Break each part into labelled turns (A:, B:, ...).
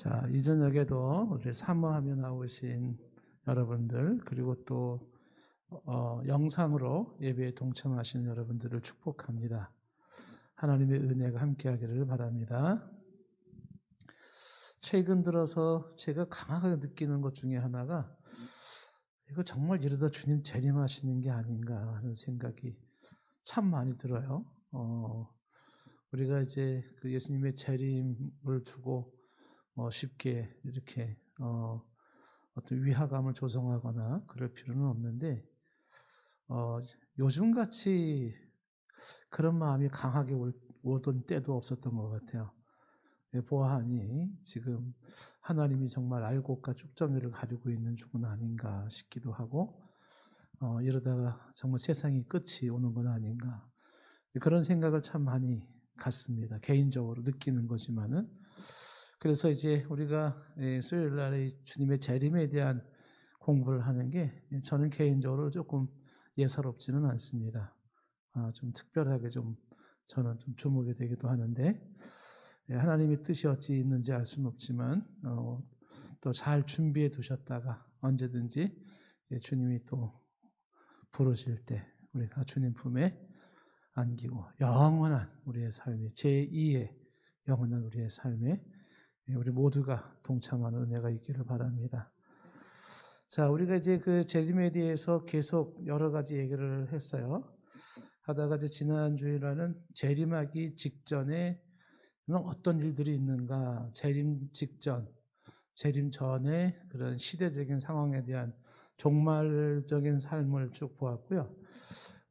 A: 자, 이 저녁에도 우리 사모하며 나오신 여러분들, 그리고 또 영상으로 예배에 동참하시는 여러분들을 축복합니다. 하나님의 은혜가 함께하기를 바랍니다. 최근 들어서 제가 강하게 느끼는 것 중에 하나가 이거 정말 이러다 주님 재림하시는 게 아닌가 하는 생각이 참 많이 들어요. 우리가 이제 그 예수님의 재림을 두고 쉽게 이렇게 어떤 위화감을 조성하거나 그럴 필요는 없는데 요즘같이 그런 마음이 강하게 오던 때도 없었던 것 같아요. 보아하니 지금 하나님이 정말 알곡과 쭉정이를 가리고 있는 중은 아닌가 싶기도 하고 이러다가 정말 세상이 끝이 오는 건 아닌가 그런 생각을 참 많이 갖습니다. 개인적으로 느끼는 거지만은 그래서 이제 우리가 수요일 날에 주님의 재림에 대한 공부를 하는 게 저는 개인적으로 조금 예사롭지는 않습니다. 좀 특별하게 좀 저는 좀 주목이 되기도 하는데 하나님의 뜻이 어찌 있는지 알 수는 없지만 또 잘 준비해 두셨다가 언제든지 주님이 또 부르실 때 우리가 주님 품에 안기고 영원한 우리의 삶이 제2의 영원한 우리의 삶에 우리 모두가 동참하는 은혜가 있기를 바랍니다. 자, 우리가 이제 그 재림에 대해서 계속 여러 가지 얘기를 했어요. 하다가 이제 지난 주일에는 재림하기 직전에 어떤 일들이 있는가, 재림 직전, 재림 전에 그런 시대적인 상황에 대한 종말적인 삶을 쭉 보았고요.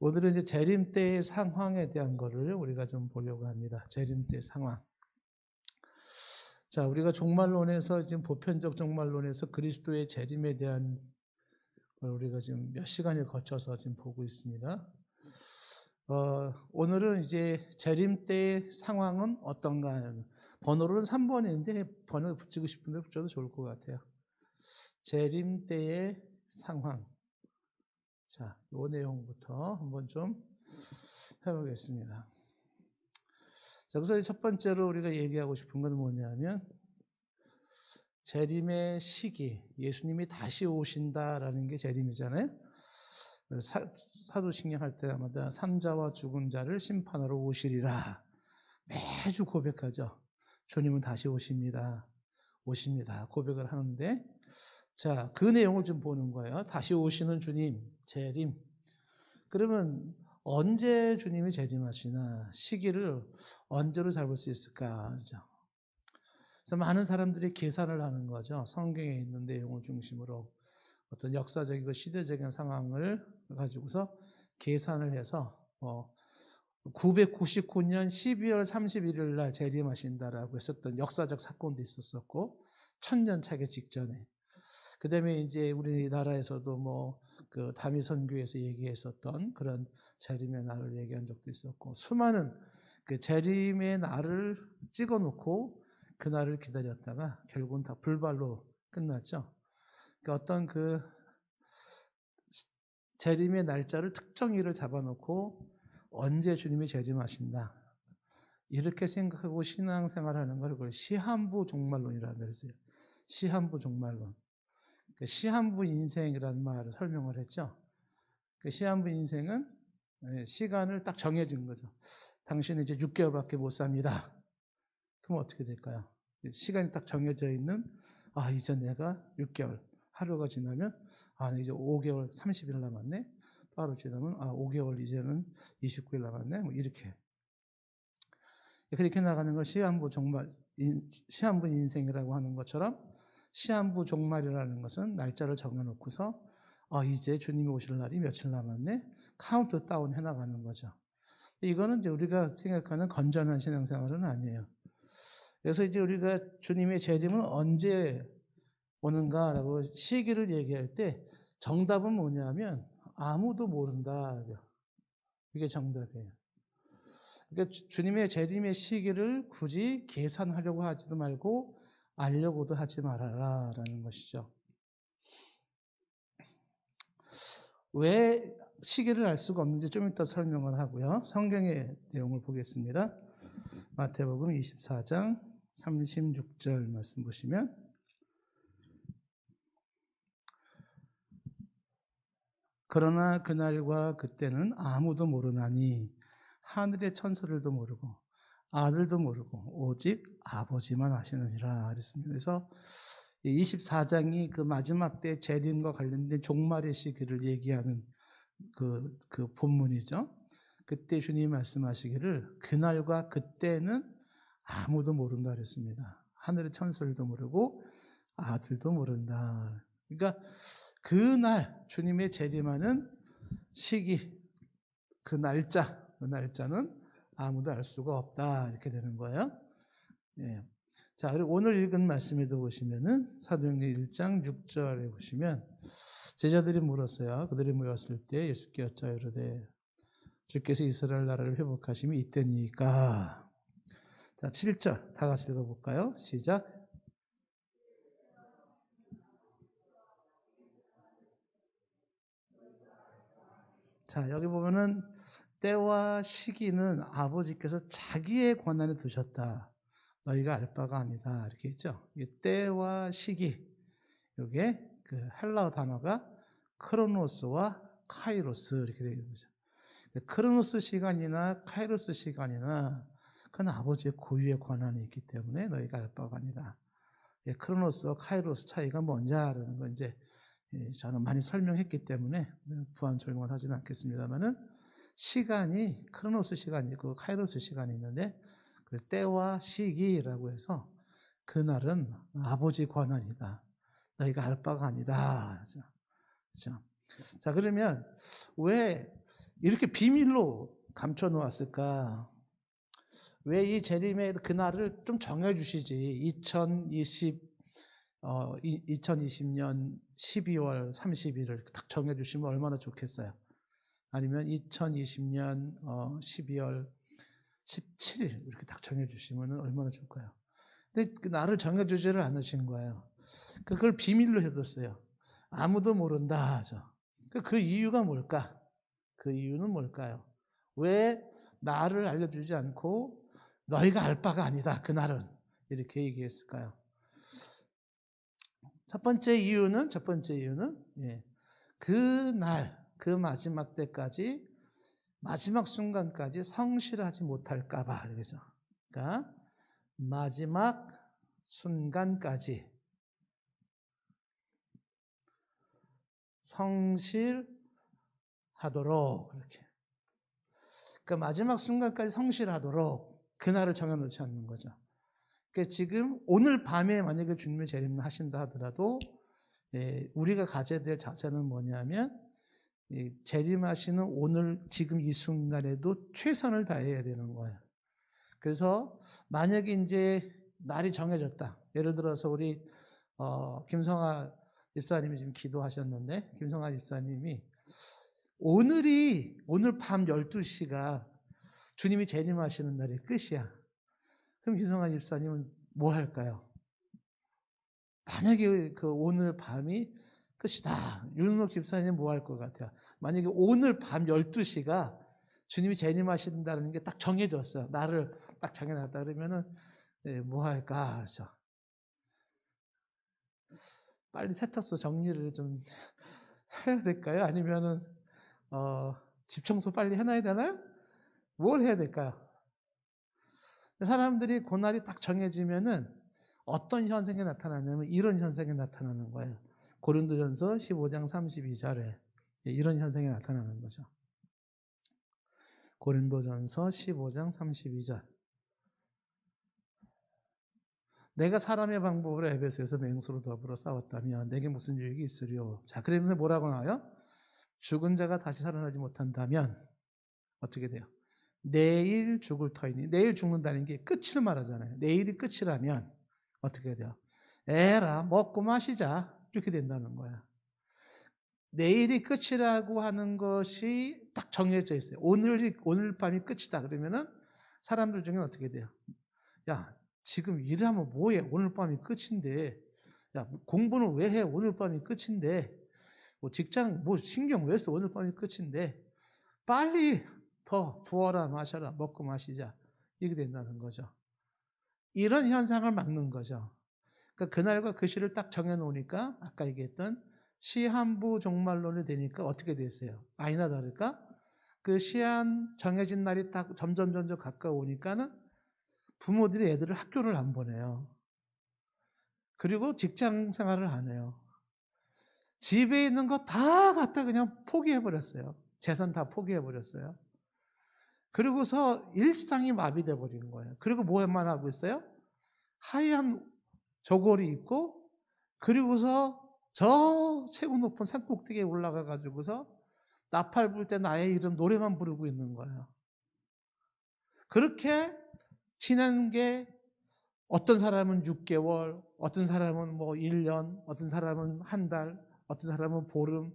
A: 오늘은 이제 재림 때의 상황에 대한 거를 우리가 좀 보려고 합니다. 재림 때 상황. 자, 우리가 종말론에서 지금 보편적 종말론에서 그리스도의 재림에 대한 걸 우리가 지금 몇 시간을 거쳐서 지금 보고 있습니다. 오늘은 이제 재림 때의 상황은 어떤가? 번호로는 3번인데 번호 붙이고 싶은데 붙여도 좋을 것 같아요. 재림 때의 상황. 자, 이 내용부터 한번 좀 해보겠습니다. 자, 그래서 첫 번째로 우리가 얘기하고 싶은 건 뭐냐면 재림의 시기, 예수님이 다시 오신다라는 게 재림이잖아요. 사도신경 할 때마다 삼자와 죽은 자를 심판하러 오시리라 매주 고백하죠. 주님은 다시 오십니다. 고백을 하는데 자, 그 내용을 좀 보는 거예요. 다시 오시는 주님, 재림. 그러면 언제 주님이 재림하시나 시기를 언제로 잡을 수 있을까? 그래서 많은 사람들이 계산을 하는 거죠. 성경에 있는 내용을 중심으로 어떤 역사적이고 시대적인 상황을 가지고서 계산을 해서 999년 12월 31일 날 재림하신다라고 했었던 역사적 사건도 있었었고 1000년 차기 직전에 그 다음에 이제 우리나라에서도 그 다미 선교에서 얘기했었던 그런 재림의 날을 얘기한 적도 있었고 수많은 그 재림의 날을 찍어 놓고 그 날을 기다렸다가 결국은 다 불발로 끝났죠. 그러니까 어떤 그 재림의 날짜를 특정일을 잡아놓고 언제 주님이 재림하신다 이렇게 생각하고 신앙생활하는 걸 그걸 시한부 종말론이라고 그랬어요. 시한부 종말론. 시한부 인생이라는 말을 설명을 했죠. 시한부 인생은 시간을 딱 정해진 거죠. 당신은 이제 6개월밖에 못 삽니다. 그럼 어떻게 될까요? 시간이 딱 정해져 있는 이제 내가 6개월 하루가 지나면 이제 5개월 30일 남았네. 또 하루 지나면 5개월 이제는 29일 남았네. 이렇게 나가는 걸 시한부 인생이라고 하는 것처럼 시한부 종말이라는 것은 날짜를 정해놓고서 이제 주님이 오실 날이 며칠 남았네. 카운트 다운 해나가는 거죠. 이거는 이제 우리가 생각하는 건전한 신앙생활은 아니에요. 그래서 이제 우리가 주님의 재림은 언제 오는가라고 시기를 얘기할 때 정답은 뭐냐면 아무도 모른다. 이게 정답이에요. 그러니까 주님의 재림의 시기를 굳이 계산하려고 하지도 말고 알려고도 하지 말아라라는 것이죠. 왜 시기를 알 수가 없는지 좀 이따 설명을 하고요. 성경의 내용을 보겠습니다. 마태복음 24장 36절 말씀 보시면 그러나 그날과 그때는 아무도 모르나니 하늘의 천사들도 모르고 아들도 모르고 오직 아버지만 아시느니라 그랬습니다. 그래서 24장이 그 마지막 때 재림과 관련된 종말의 시기를 얘기하는 그 본문이죠. 그때 주님이 말씀하시기를 그날과 그때는 아무도 모른다 그랬습니다. 하늘의 천사들도 모르고 아들도 모른다. 그러니까 그날 주님의 재림하는 시기, 그 날짜는 아무도 알 수가 없다 이렇게 되는 거예요. 예. 자, 그리고 오늘 읽은 말씀에도 보시면은 사도행전 1장 6절에 보시면 제자들이 물었어요. 그들이 모였을 때 예수께 여짜여 이르되 주께서 이스라엘 나라를 회복하심이 이때니까. 자, 7절 다 같이 읽어볼까요? 시작. 자, 여기 보면은 때와 시기는 아버지께서 자기의 권한에 두셨다. 너희가 알 바가 아니다. 이렇게 했죠. 때와 시기. 이게 그 헬라어 단어가 크로노스와 카이로스 이렇게 되는 거죠. 크로노스 시간이나 카이로스 시간이나 그건 아버지의 고유의 권한이 있기 때문에 너희가 알 바가 아니다. 크로노스와 카이로스 차이가 뭔지라는 건 이제 저는 많이 설명했기 때문에 부한 설명을 하지는 않겠습니다만은 시간이 크로노스 시간이 있고 카이로스 시간이 있는데 그 때와 시기라고 해서 그날은 아버지 권한이다. 너희가 알 바가 아니다. 그렇죠? 자, 그러면 왜 이렇게 비밀로 감춰 놓았을까? 왜 이 재림의 그날을 좀 정해 주시지? 2020년 12월 30일을 딱 정해 주시면 얼마나 좋겠어요. 아니면 2020년 12월 17일 이렇게 딱 정해 주시면 얼마나 좋을까요? 근데 그 날을 정해 주지를 않으신 거예요. 그걸 비밀로 해뒀어요. 아무도 모른다 하죠. 그 이유가 뭘까? 그 이유는 뭘까요? 왜 나를 알려주지 않고 너희가 알 바가 아니다. 그날은 이렇게 얘기했을까요? 첫 번째 이유는 그날 그 마지막 때까지 마지막 순간까지 성실하지 못할까 봐 그러죠. 그러니까 마지막 순간까지 성실하도록 이렇게. 그러니까 마지막 순간까지 성실하도록 그날을 정해놓지 않는 거죠. 그러니까 지금 오늘 밤에 만약에 주님의 재림을 하신다 하더라도 우리가 가져야 될 자세는 뭐냐면 재림하시는 오늘 지금 이 순간에도 최선을 다해야 되는 거예요. 그래서 만약에 이제 날이 정해졌다. 예를 들어서 우리 김성아 집사님이 지금 기도하셨는데 김성아 집사님이 오늘 밤 12시가 주님이 재림하시는 날이 끝이야. 그럼 김성아 집사님은 뭐 할까요? 만약에 그 오늘 밤이 끝이다. 윤은옥 집사님은 뭐 할 것 같아요? 만약에 오늘 밤 12시가 주님이 재림하신다는 게 딱 정해졌어요. 나를 딱 정해놨다 그러면은 뭐 할까 하죠. 빨리 세탁소 정리를 좀 해야 될까요? 아니면은 집 청소 빨리 해놔야 되나요? 뭘 해야 될까요? 사람들이 그날이 딱 정해지면은 어떤 현상이 나타나냐면 이런 현상이 나타나는 거예요. 고린도전서 15장 32절에 이런 현상이 나타나는 거죠. 고린도전서 15장 32절. 내가 사람의 방법으로 에베소에서 맹수로 더불어 싸웠다면 내게 무슨 유익이 있으리요. 자, 그러면 뭐라고 나와요? 죽은 자가 다시 살아나지 못한다면 어떻게 돼요? 내일 죽을 터이니. 내일 죽는다는 게 끝을 말하잖아요. 내일이 끝이라면 어떻게 돼요? 에라 먹고 마시자 이렇게 된다는 거야. 내일이 끝이라고 하는 것이 딱 정해져 있어요. 오늘 밤이 끝이다 그러면은 사람들 중에 어떻게 돼요? 야, 지금 일하면 뭐해? 오늘 밤이 끝인데. 야, 공부는 왜 해? 오늘 밤이 끝인데. 뭐 직장 뭐 신경 왜 써? 오늘 밤이 끝인데. 빨리 더 부어라 마셔라 먹고 마시자 이게 된다는 거죠. 이런 현상을 막는 거죠. 그러니까 그날과 그 시를 딱 정해놓으니까 아까 얘기했던 시한부 종말론이 되니까 어떻게 됐어요? 아니나 다를까? 그 시한 정해진 날이 딱 점점 가까우니까는 부모들이 애들을 학교를 안 보내요. 그리고 직장 생활을 안 해요. 집에 있는 거 다 갖다 그냥 포기해버렸어요. 재산 다 포기해버렸어요. 그리고서 일상이 마비돼 버린 거예요. 그리고 뭐만 하고 있어요? 하얀 저고리 입고 그리고서 저 최고 높은 산꼭대기에 올라가 가지고서 나팔 불 때 나의 이름 노래만 부르고 있는 거예요. 그렇게 지난 게 어떤 사람은 6개월, 어떤 사람은 뭐 1년, 어떤 사람은 한 달, 어떤 사람은 보름.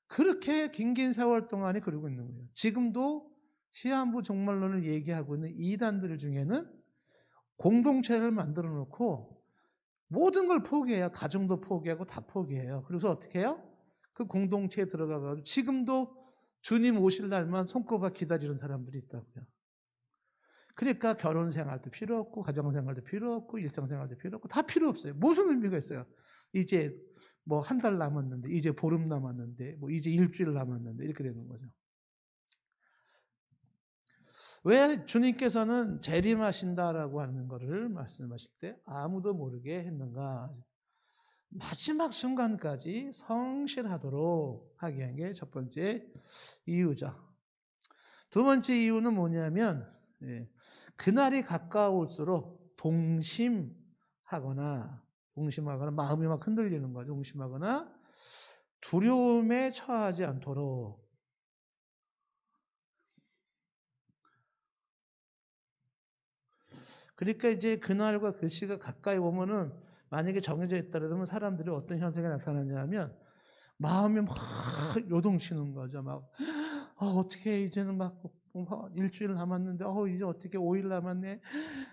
A: 그렇게 긴 세월 동안에 그러고 있는 거예요. 지금도 시한부 종말론을 얘기하고 있는 이단들 중에는 공동체를 만들어 놓고 모든 걸 포기해요. 가정도 포기하고 다 포기해요. 그래서 어떻게 해요? 그 공동체에 들어가서 지금도 주님 오실 날만 손꼽아 기다리는 사람들이 있다고요. 그러니까 결혼 생활도 필요 없고 가정 생활도 필요 없고 일상 생활도 필요 없고 다 필요 없어요. 무슨 의미가 있어요? 이제 뭐 한 달 남았는데 이제 보름 남았는데 뭐 이제 일주일 남았는데 이렇게 되는 거죠. 왜 주님께서는 재림하신다라고 하는 것을 말씀하실 때 아무도 모르게 했는가? 마지막 순간까지 성실하도록 하게 한 게 첫 번째 이유죠. 두 번째 이유는 뭐냐면 그날이 가까울수록 동심하거나 마음이 막 흔들리는 거죠. 동심하거나 두려움에 처하지 않도록. 그러니까 이제 그날과 그 시가 가까이 오면은 만약에 정해져 있다 그러면 사람들이 어떤 현상이 나타나냐면 마음이 막 요동치는 거죠. 막 어떻게 이제는 막 일주일 남았는데 이제 어떻게 5일 남았네.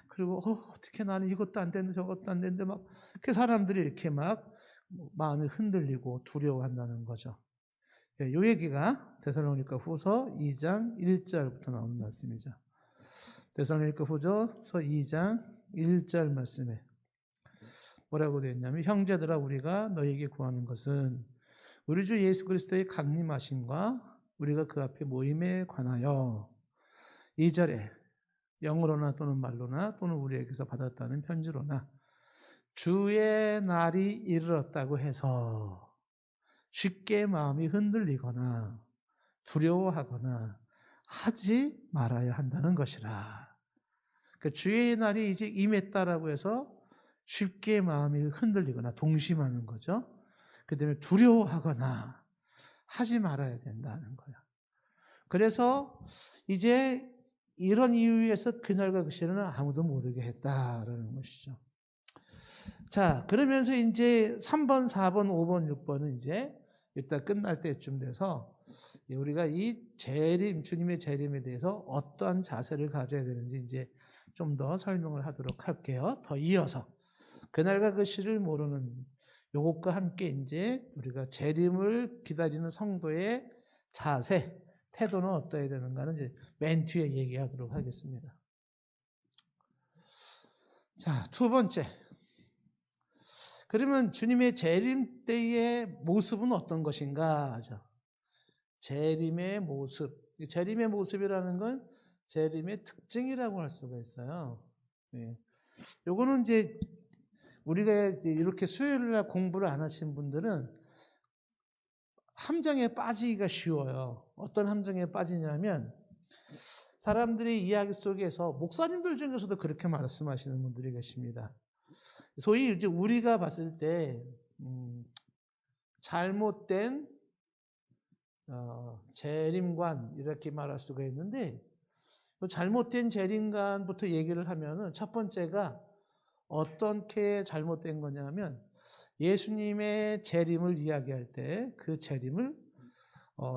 A: 그리고 어떻게 나는 이것도 안 되는데 저것도 안 되는데 막 그 사람들이 이렇게 막 마음이 흔들리고 두려워한다는 거죠. 이 얘기가 데살로니가 후서 2장 1절부터 나오는 말씀이죠. 데살로니가 후서 2장 1절 말씀에 뭐라고 되어 있냐면 형제들아 우리가 너에게 구하는 것은 우리 주 예수 그리스도의 강림하심과 우리가 그 앞에 모임에 관하여 2절에 영어로나 또는 말로나 또는 우리에게서 받았다는 편지로나 주의 날이 이르렀다고 해서 쉽게 마음이 흔들리거나 두려워하거나 하지 말아야 한다는 것이라. 그러니까 주의 날이 이제 임했다라고 해서 쉽게 마음이 흔들리거나 동심하는 거죠. 그 다음에 두려워하거나 하지 말아야 된다는 거예요. 그래서 이제 이런 이유에서 그날과 그 시는 아무도 모르게 했다라는 것이죠. 자, 그러면서 이제 3번, 4번, 5번, 6번은 이제 이따 끝날 때쯤 돼서 우리가 이 재림, 주님의 재림에 대해서 어떠한 자세를 가져야 되는지 이제 좀 더 설명을 하도록 할게요. 더 이어서. 그날과 그 시를 모르는 요것과 함께 이제 우리가 재림을 기다리는 성도의 자세, 태도는 어떠해야 되는가는 이제 맨 뒤에 얘기하도록 하겠습니다. 자, 두 번째. 그러면 주님의 재림 때의 모습은 어떤 것인가 하죠. 재림의 모습. 재림의 모습이라는 건 재림의 특징이라고 할 수가 있어요. 요거는 이제 우리가 이렇게 수요일 날 공부를 안 하신 분들은 함정에 빠지기가 쉬워요. 어떤 함정에 빠지냐면 사람들의 이야기 속에서 목사님들 중에서도 그렇게 말씀하시는 분들이 계십니다. 소위 이제 우리가 봤을 때 잘못된 재림관 이렇게 말할 수가 있는데 잘못된 재림관부터 얘기를 하면은 첫 번째가 어떻게 잘못된 거냐면 예수님의 재림을 이야기할 때 그 재림을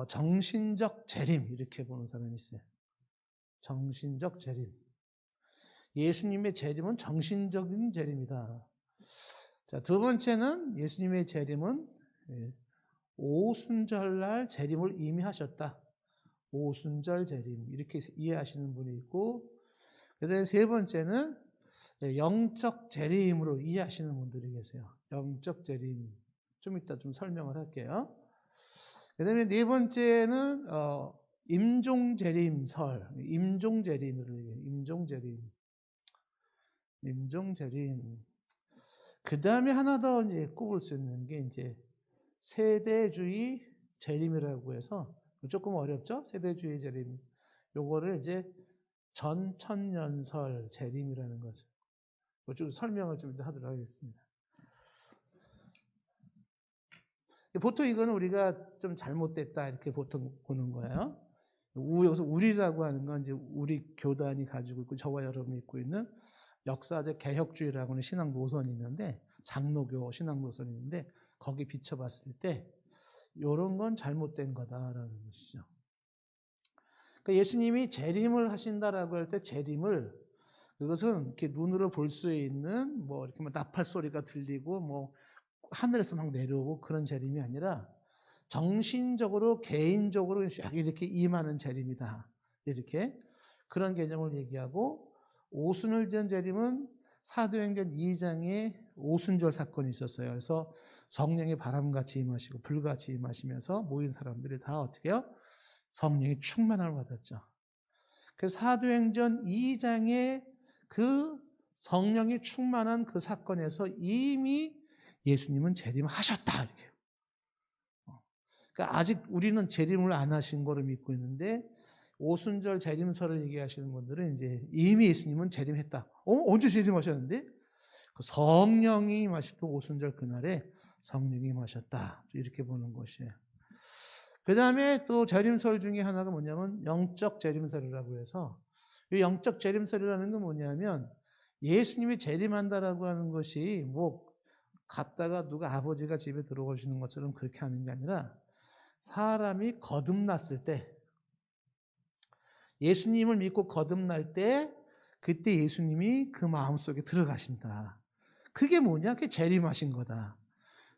A: 정신적 재림 이렇게 보는 사람이 있어요. 정신적 재림. 예수님의 재림은 정신적인 재림이다. 자, 두 번째는 예수님의 재림은 오순절날 재림을 이미 하셨다. 오순절 재림 이렇게 이해하시는 분이 있고, 그다음에 세 번째는 영적 재림으로 이해하시는 분들이 계세요. 영적 재림. 좀 이따 좀 설명을 할게요. 그 다음에 네 번째는, 임종재림설. 임종재림을 얘기해요. 임종재림. 임종재림. 그 다음에 하나 더 이제 꼽을 수 있는 게 이제 세대주의 재림이라고 해서 조금 어렵죠? 세대주의 재림. 요거를 이제 전천년설 재림이라는 거죠. 좀 설명을 좀 하도록 하겠습니다. 보통 이거는 우리가 좀 잘못됐다 이렇게 보통 보는 거예요. 여기서 우리라고 하는 건 이제 우리 교단이 가지고 있고 저와 여러분이 있고 있는 역사적 개혁주의라고 하는 신앙 노선이 있는데, 장로교 신앙 노선이 있는데, 거기 비춰봤을 때 이런 건 잘못된 거다라는 것이죠. 그러니까 예수님이 재림을 하신다라고 할 때 재림을, 그것은 이렇게 눈으로 볼 수 있는 뭐 이렇게 나팔 소리가 들리고 뭐 하늘에서 막 내려오고 그런 재림이 아니라 정신적으로 개인적으로 이렇게 임하는 재림이다. 이렇게 그런 개념을 얘기하고, 오순을 지은 재림은 사도행전 2장에 오순절 사건이 있었어요. 그래서 성령이 바람같이 임하시고 불같이 임하시면서 모인 사람들이 다 어떻게 해요? 성령이 충만함을 받았죠. 그래서 사도행전 2장에 그 성령이 충만한 그 사건에서 이미 예수님은 재림하셨다. 이렇게. 그러니까 아직 우리는 재림을 안 하신 거로 믿고 있는데, 오순절 재림설을 얘기하시는 분들은 이제 이미 예수님은 재림했다. 언제 재림하셨는데? 그 성령이 임하셨던 오순절 그날에 성령이 임하셨다. 이렇게 보는 것이에요. 그 다음에 또 재림설 중에 하나가 뭐냐면 영적 재림설이라고 해서, 이 영적 재림설이라는 건 뭐냐면 예수님이 재림한다라고 하는 것이 뭐 갔다가 누가 아버지가 집에 들어오시는 것처럼 그렇게 하는 게 아니라, 사람이 거듭났을 때, 예수님을 믿고 거듭날 때 그때 예수님이 그 마음속에 들어가신다. 그게 뭐냐? 그게 재림하신 거다.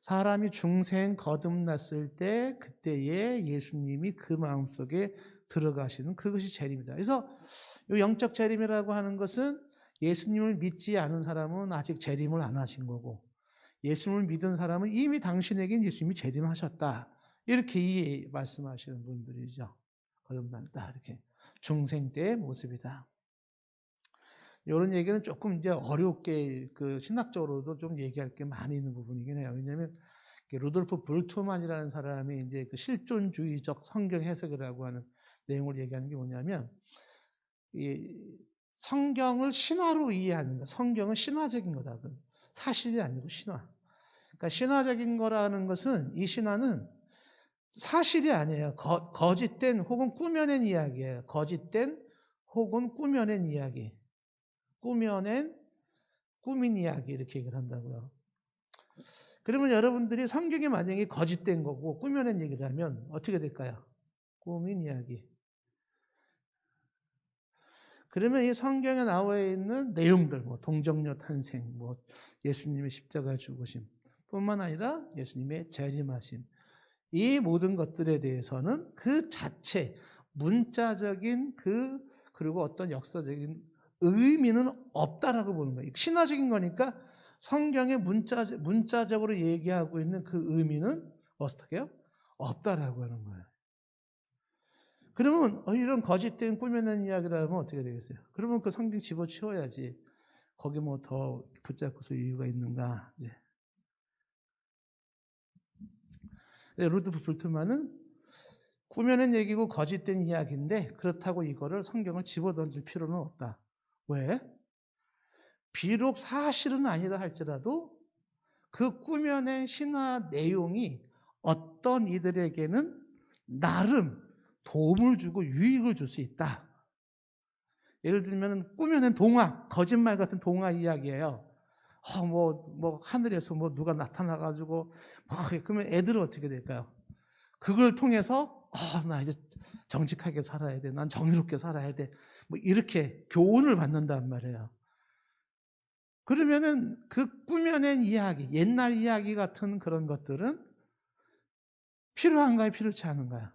A: 사람이 중생 거듭났을 때 그때에 예수님이 그 마음속에 들어가시는 그것이 재림이다. 그래서 이 영적 재림이라고 하는 것은 예수님을 믿지 않은 사람은 아직 재림을 안 하신 거고, 예수님을 믿은 사람은 이미 당신에겐 예수님이 재림하셨다. 이렇게 말씀하시는 분들이죠. 거듭난다. 이렇게. 중생 때의 모습이다. 이런 얘기는 조금 이제 어렵게 그 신학적으로도 좀 얘기할 게 많이 있는 부분이긴 해요. 왜냐하면 루돌프 불트만이라는 사람이 이제 그 실존주의적 성경 해석이라고 하는 내용을 얘기하는 게 뭐냐면, 이 성경을 신화로 이해하는 거. 성경은 신화적인 거다. 사실이 아니고 신화. 그러니까 신화적인 거라는 것은, 이 신화는 사실이 아니에요. 거짓된 혹은 꾸며낸 이야기예요. 거짓된 혹은 꾸며낸 이야기. 꾸민 이야기 이렇게 얘기를 한다고요. 그러면 여러분들이 성경이 만약에 거짓된 거고 꾸며낸 얘기를 하면 어떻게 될까요? 꾸민 이야기. 그러면 이 성경에 나와 있는 내용들, 뭐 동정녀 탄생, 뭐 예수님의 십자가 죽으심 뿐만 아니라 예수님의 재림하심, 이 모든 것들에 대해서는 그 자체 문자적인 그리고 어떤 역사적인 의미는 없다라고 보는 거예요. 신화적인 거니까 성경에 문자적으로 얘기하고 있는 그 의미는 어떻게 해요? 없다라고 하는 거예요. 그러면 이런 거짓된 꾸며낸 이야기라면 어떻게 되겠어요? 그러면 그 성경 집어치워야지. 거기 뭐 더 붙잡고서 이유가 있는가? 이제. 루돌프 불트만은 꾸며낸 얘기고 거짓된 이야기인데, 그렇다고 이거를 성경을 집어던질 필요는 없다. 왜? 비록 사실은 아니다 할지라도 그 꾸며낸 신화 내용이 어떤 이들에게는 나름 도움을 주고 유익을 줄 수 있다. 예를 들면 꾸며낸 동화, 거짓말 같은 동화 이야기예요. 하늘에서 뭐 누가 나타나가지고, 그러면 애들은 어떻게 될까요? 그걸 통해서, 나 이제 정직하게 살아야 돼. 난 정의롭게 살아야 돼. 뭐 이렇게 교훈을 받는단 말이에요. 그러면은 그 꾸며낸 이야기, 옛날 이야기 같은 그런 것들은 필요한가요? 필요치 않은가요?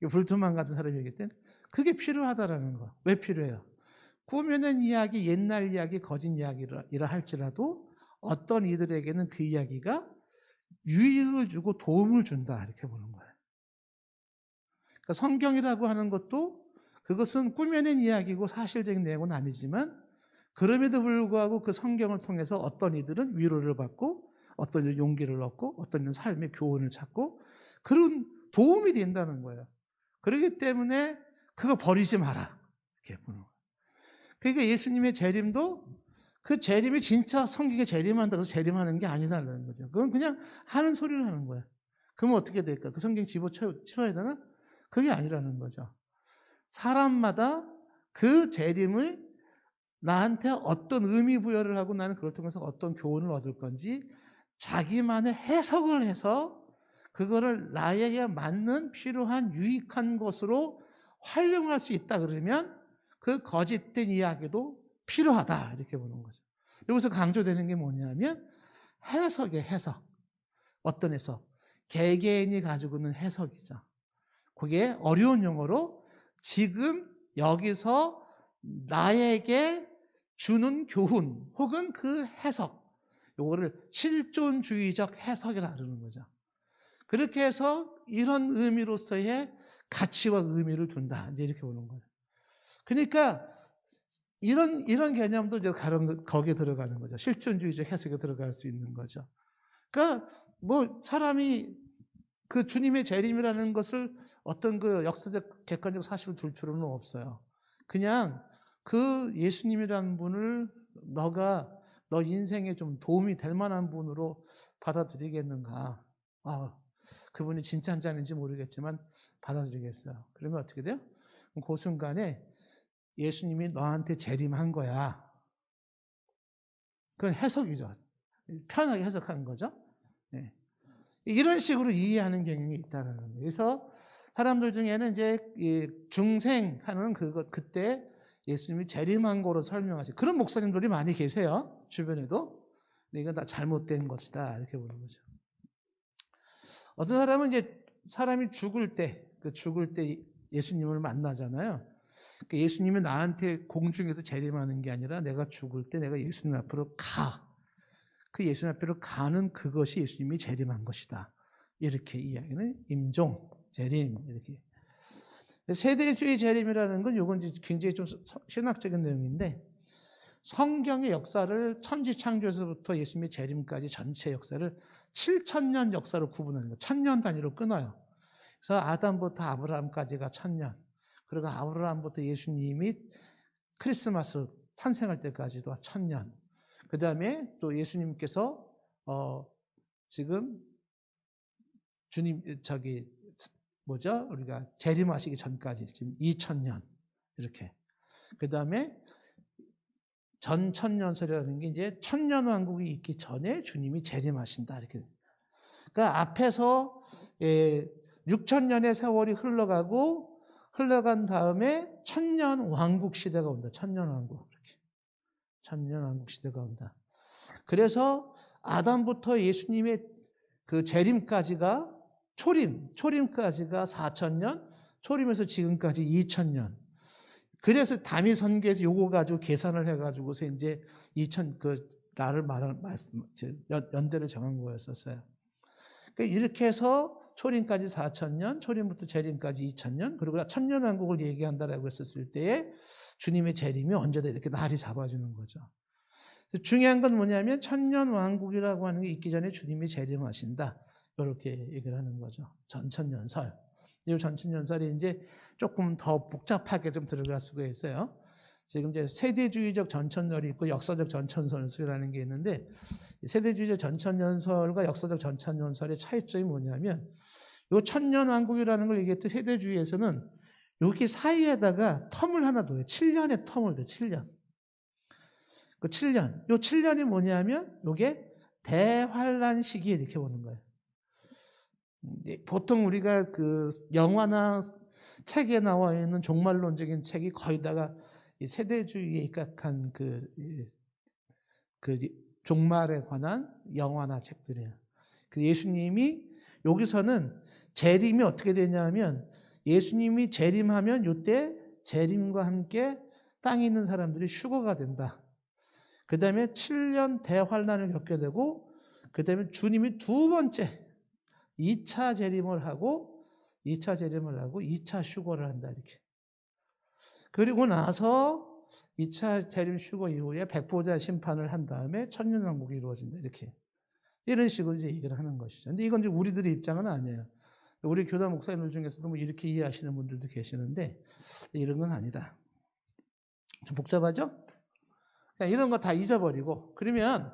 A: 불트만 같은 사람이 얘기할 때 그게 필요하다라는 거. 왜 필요해요? 꾸며낸 이야기, 옛날 이야기, 거짓 이야기라 할지라도 어떤 이들에게는 그 이야기가 유익을 주고 도움을 준다 이렇게 보는 거예요. 그러니까 성경이라고 하는 것도 그것은 꾸며낸 이야기고 사실적인 내용은 아니지만 그럼에도 불구하고 그 성경을 통해서 어떤 이들은 위로를 받고 어떤 이들은 용기를 얻고 어떤 이들은 삶의 교훈을 찾고 그런 도움이 된다는 거예요. 그렇기 때문에 그거 버리지 마라 이렇게 보는 거예요. 그러니까 예수님의 재림도 그 재림이 진짜 성경에 재림한다고 해서 재림하는 게 아니다라는 거죠. 그건 그냥 하는 소리를 하는 거예요. 그러면 어떻게 될까? 그 성경 집어치워야 되나? 그게 아니라는 거죠. 사람마다 그 재림을 나한테 어떤 의미 부여를 하고 나는 그걸 통해서 어떤 교훈을 얻을 건지 자기만의 해석을 해서 그거를 나에게 맞는 필요한 유익한 것으로 활용할 수 있다 그러면 그 거짓된 이야기도 필요하다 이렇게 보는 거죠. 여기서 강조되는 게 뭐냐면 해석의 해석. 어떤 해석? 개개인이 가지고 있는 해석이죠. 그게 어려운 용어로 지금 여기서 나에게 주는 교훈 혹은 그 해석, 요거를 실존주의적 해석이라 그러는 거죠. 그렇게 해서 이런 의미로서의 가치와 의미를 준다. 이제 이렇게 보는 거예요. 그러니까 이런 개념도 이제 거기에 들어가는 거죠. 실존주의적 해석에 들어갈 수 있는 거죠. 그러니까 뭐 사람이 그 주님의 재림이라는 것을 어떤 그 역사적 객관적 사실을 둘 필요는 없어요. 그냥 그 예수님이라는 분을 너 인생에 좀 도움이 될 만한 분으로 받아들이겠는가? 그분이 진짜인지 모르겠지만 받아들이겠어요. 그러면 어떻게 돼요? 그 순간에 예수님이 너한테 재림한 거야. 그건 해석이죠. 편하게 해석하는 거죠. 네. 이런 식으로 이해하는 경향이 있다는 거예요. 그래서 사람들 중에는 이제 중생하는 그때 예수님이 재림한 거로 설명하시 그런 목사님들이 많이 계세요. 주변에도. 근데 이건 다 잘못된 것이다. 이렇게 보는 거죠. 어떤 사람은 이제 사람이 죽을 때 예수님을 만나잖아요. 예수님이 나한테 공중에서 재림하는 게 아니라 내가 죽을 때 내가 예수님 앞으로 가. 그 예수님 앞으로 가는 그것이 예수님이 재림한 것이다. 이렇게 이야기는 임종, 재림 이렇게. 세대주의 재림이라는 건 이건 굉장히 좀 신학적인 내용인데 성경의 역사를 천지창조에서부터 예수님의 재림까지 전체 역사를 7,000년 역사로 구분하는 거예요. 1,000년 단위로 끊어요. 그래서 아담부터 아브라함까지가 1,000년. 그리고 아브라함부터 예수님이 크리스마스 탄생할 때까지도 1,000년. 그 다음에 또 예수님께서 지금 주님 우리가 재림하시기 전까지 지금 2,000년 이렇게. 그 다음에 전 천년설이라는 게 이제 천년왕국이 있기 전에 주님이 재림하신다 이렇게. 그러니까 앞에서 6,000년의 세월이 흘러간 다음에 천년왕국 시대가 온다. 천년왕국 이렇게. 천년왕국 시대가 온다. 그래서 아담부터 예수님의 그 재림까지가 초림까지가 4,000년, 초림에서 지금까지 2,000년. 그래서 다미선교에서 요거 가지고 계산을 해가지고서 이제 2,000 나를 연대를 정한 거였었어요. 그러니까 이렇게 해서 초림까지 4,000년, 초림부터 재림까지 2,000년, 그리고 천년왕국을 얘기한다라고 했었을 때에 주님의 재림이 언제다 이렇게 날이 잡아주는 거죠. 중요한 건 뭐냐면 천년왕국이라고 하는 게 있기 전에 주님이 재림하신다. 이렇게 얘기를 하는 거죠. 전천년설. 이 전천년설이 이제 조금 더 복잡하게 좀 들어갈 수가 있어요. 지금 이제 세대주의적 전천년이 있고 역사적 전천년설이라는 게 있는데 세대주의적 전천년설과 역사적 전천년설의 차이점이 뭐냐면 이 천년왕국이라는 걸 얘기했을 때 세대주의에서는 여기 사이에다가 텀을 하나 둬요. 7년의 텀을 둬요. 7년. 그 7년. 이 7년이 뭐냐면 이게 대환란 시기 이렇게 보는 거예요. 보통 우리가 그 영화나 책에 나와 있는 종말론적인 책이 거의 다가 세대주의에 입각한 그 종말에 관한 영화나 책들이에요. 그 예수님이 여기서는 재림이 어떻게 되냐면 예수님이 재림하면 이때 재림과 함께 땅에 있는 사람들이 휴거가 된다. 그 다음에 7년 대환란을 겪게 되고, 그 다음에 주님이 두 번째 2차 재림을 하고 2차 휴거를 한다, 이렇게. 그리고 나서 2차 재림 휴거 이후에 백보자 심판을 한 다음에 천년왕국이 이루어진다, 이렇게. 이런 식으로 이제 얘기를 하는 것이죠. 근데 이건 이제 우리들의 입장은 아니에요. 우리 교단 목사님들 중에서도 뭐 이렇게 이해하시는 분들도 계시는데, 이런 건 아니다. 좀 복잡하죠? 이런 거 다 잊어버리고, 그러면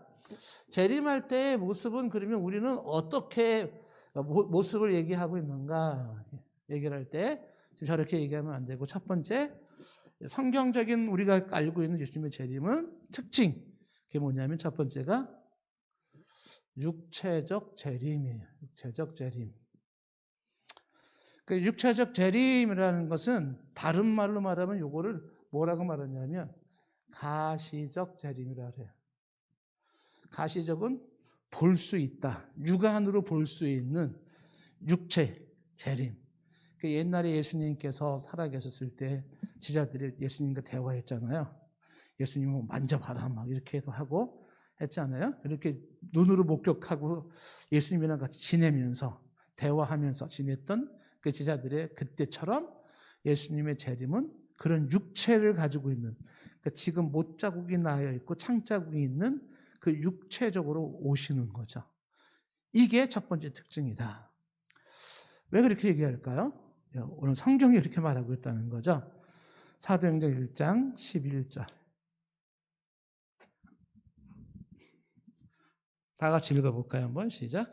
A: 재림할 때의 모습은, 그러면 우리는 어떻게 모습을 얘기하고 있는가? 얘기를 할 때 지금 저렇게 얘기하면 안 되고, 첫 번째, 성경적인 우리가 알고 있는 예수님의 재림은 특징, 그게 뭐냐면 첫 번째가 육체적 재림이에요. 육체적 재림. 그 육체적 재림이라는 것은 다른 말로 말하면 요거를 뭐라고 말하냐면 가시적 재림이라 그래요. 가시적은 볼 수 있다. 육안으로 볼 수 있는 육체 재림. 그 옛날에 예수님께서 살아계셨을 때 지자들이 예수님과 대화했잖아요. 예수님을 만져봐라 막 이렇게도 하고 했잖아요. 이렇게 눈으로 목격하고 예수님이랑 같이 지내면서 대화하면서 지냈던 그 제자들의 그때처럼 예수님의 재림은 그런 육체를 가지고 있는, 그러니까 지금 못자국이 나여 있고 창자국이 있는 그 육체적으로 오시는 거죠. 이게 첫 번째 특징이다. 왜 그렇게 얘기할까요? 오늘 성경이 그렇게 말하고 있다는 거죠. 사도행전 1장 11절. 다 같이 읽어볼까요? 한번 시작.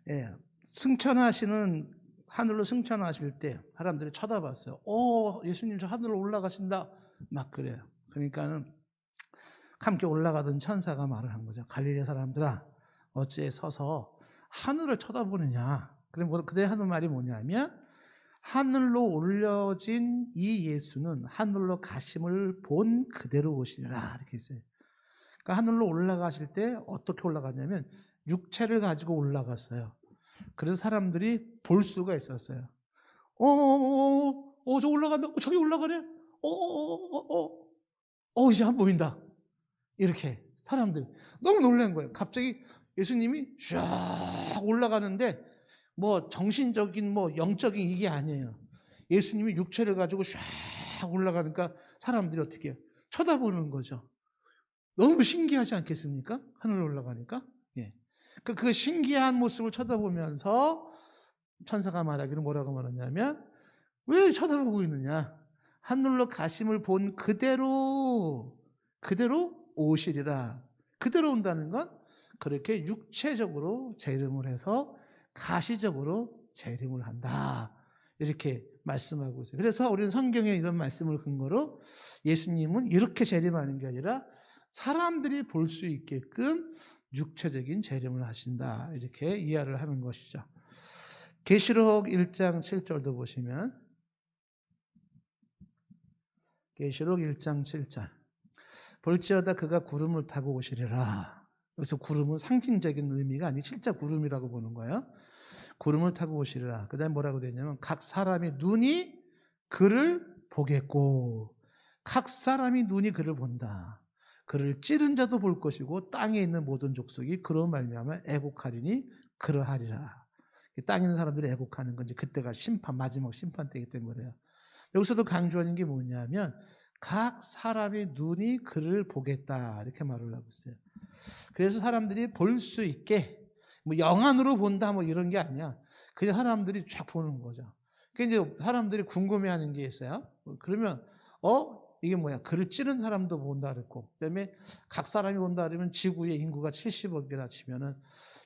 A: 예, 승천하시는, 하늘로 승천하실 때 사람들이 쳐다봤어요. 예수님 저 하늘로 올라가신다. 막 그래요. 그러니까는 함께 올라가던 천사가 말을 한 거죠. 갈릴리 사람들아, 어찌 서서 하늘을 쳐다보느냐. 그럼 그때 하는 말이 뭐냐면, 하늘로 올려진 이 예수는 하늘로 가심을 본 그대로 오시리라, 이렇게 했어요. 그러니까 하늘로 올라가실 때 어떻게 올라갔냐면 육체를 가지고 올라갔어요. 그래서 사람들이 볼 수가 있었어요. 저 올라간다. 저기 올라가네. 이제 안 보인다. 이렇게 사람들 너무 놀란 거예요. 갑자기 예수님이 쫙 올라가는데 뭐 정신적인 뭐 영적인 이게 아니에요. 예수님이 육체를 가지고 쫙 올라가니까 사람들이 어떻게 해요? 쳐다보는 거죠. 너무 신기하지 않겠습니까? 하늘로 올라가니까. 예. 그 신기한 모습을 쳐다보면서 천사가 말하기를 뭐라고 말하냐면, 왜 쳐다보고 있느냐? 하늘로 가심을 본 그대로 오시리라. 그대로 온다는 건 그렇게 육체적으로 재림을 해서 가시적으로 재림을 한다. 이렇게 말씀하고 있어요. 그래서 우리는 성경에 이런 말씀을 근거로 예수님은 이렇게 재림하는 게 아니라 사람들이 볼 수 있게끔 육체적인 재림을 하신다. 이렇게 이해를 하는 것이죠. 계시록 1장 7절도 보시면, 계시록 1장 7절. 볼지어다 그가 구름을 타고 오시리라. 여기서 구름은 상징적인 의미가 아니고 진짜 구름이라고 보는 거예요. 구름을 타고 오시리라. 그 다음에 뭐라고 되냐면 각 사람의 눈이 그를 보겠고, 각 사람이 눈이 그를 본다. 그를 찌른 자도 볼 것이고 땅에 있는 모든 족속이 그로 말미암아 애곡하리니 그러하리라. 땅에 있는 사람들이 애곡하는 건 이제 그때가 마지막 심판 때이기 때문에 그래요. 여기서도 강조하는 게 뭐냐면 각 사람의 눈이 그를 보겠다, 이렇게 말을 하고 있어요. 그래서 사람들이 볼 수 있게 뭐 영안으로 본다 뭐 이런 게 아니야. 그냥 사람들이 쫙 보는 거죠. 그러니까 이제 사람들이 궁금해하는 게 있어요. 그러면 이게 뭐야? 그를 찌른 사람도 본다 그랬고, 그다음에 각 사람이 본다 그러면 지구의 인구가 70억이라 치면은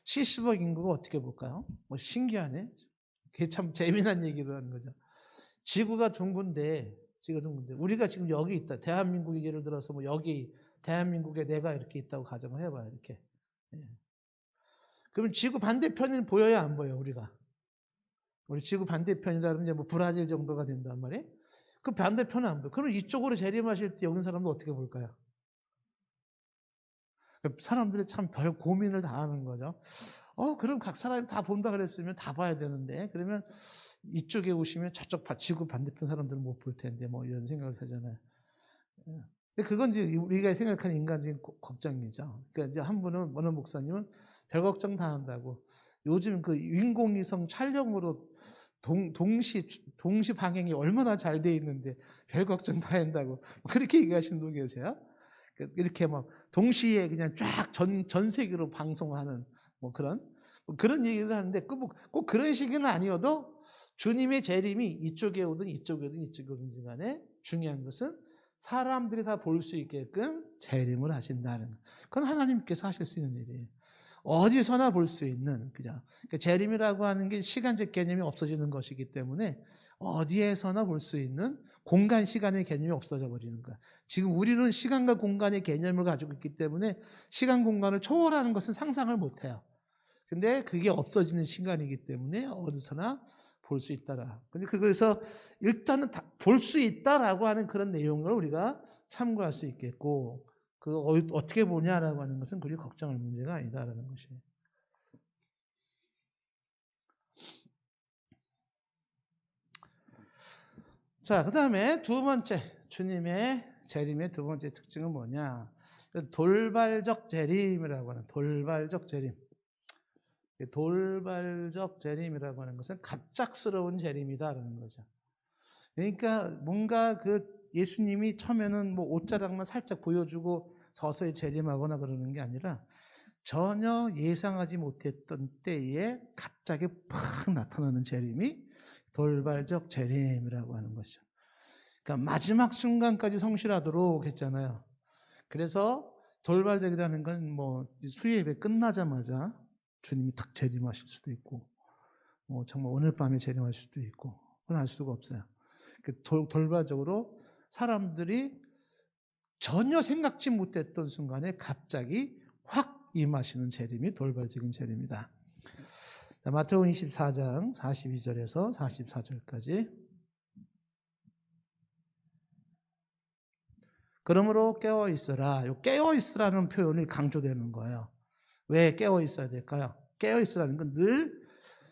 A: 70억 인구가 어떻게 볼까요? 뭐 신기하네. 그게 참 재미난 얘기를 하는 거죠. 지구가 둥근데 우리가 지금 여기 있다. 대한민국이 예를 들어서 뭐 여기 대한민국에 내가 이렇게 있다고 가정을 해봐요. 이렇게. 예. 그러면 지구 반대편은 보여야 안 보여, 우리가? 우리 지구 반대편이라 그러면 뭐 브라질 정도가 된단 말이에요. 그 반대편은 안 보여. 그럼 이쪽으로 재림하실 때 여기 사람도 어떻게 볼까요? 사람들이 참 별 고민을 다 하는 거죠. 그럼 각 사람이 다 본다 그랬으면 다 봐야 되는데, 그러면 이쪽에 오시면 저쪽 지구 반대편 사람들은 못 볼 텐데, 뭐 이런 생각을 하잖아요. 예. 근데 그건 이제 우리가 생각하는 인간적인 걱정이죠. 그러니까 이제 한 분은, 어느 목사님은 별 걱정 다 한다고. 요즘 그 인공위성 촬영으로 동시 방향이 얼마나 잘 돼 있는데 별 걱정 다 한다고. 그렇게 얘기하시는 분 계세요. 이렇게 막 동시에 그냥 쫙 전 세계로 방송하는 뭐 그런 얘기를 하는데 꼭 그런 식은 아니어도 주님의 재림이 이쪽에 오든 이쪽에 오든 간에 중요한 것은 사람들이 다 볼 수 있게끔 재림을 하신다는 것. 그건 하나님께서 하실 수 있는 일이에요. 어디서나 볼 수 있는, 그죠? 그러니까 재림이라고 하는 게 시간적 개념이 없어지는 것이기 때문에 어디에서나 볼 수 있는 공간, 시간의 개념이 없어져 버리는 거야. 지금 우리는 시간과 공간의 개념을 가지고 있기 때문에 시간, 공간을 초월하는 것은 상상을 못 해요. 근데 그게 없어지는 시간이기 때문에 어디서나 볼 수 있다라. 근데 그래서 일단은 볼 수 있다라고 하는 그런 내용을 우리가 참고할 수 있겠고, 어떻게 보냐라고 하는 것은 그리 걱정할 문제가 아니다라는 것이에요. 자, 그 다음에 두 번째, 주님의 재림의 두 번째 특징은 뭐냐? 돌발적 재림이라고 하는, 돌발적 재림. 돌발적 재림이라고 하는 것은 갑작스러운 재림이다라는 거죠. 그러니까 뭔가 예수님이 처음에는 뭐 옷자락만 살짝 보여주고 서서히 재림하거나 그러는 게 아니라 전혀 예상하지 못했던 때에 갑자기 팍 나타나는 재림이 돌발적 재림이라고 하는 것이죠. 그러니까 마지막 순간까지 성실하도록 했잖아요. 그래서 돌발적이라는 건 뭐 수요 예배 끝나자마자 주님이 탁 재림하실 수도 있고, 뭐 정말 오늘 밤에 재림하실 수도 있고, 그건 알 수가 없어요. 돌발적으로 사람들이 전혀 생각지 못했던 순간에 갑자기 확 임하시는 재림이 돌발적인 재림이다. 마태복음 24장 42절에서 44절까지. 그러므로 깨어 있으라. 깨어 있으라는 표현이 강조되는 거예요. 왜 깨어 있어야 될까요? 깨어 있으라는 건 늘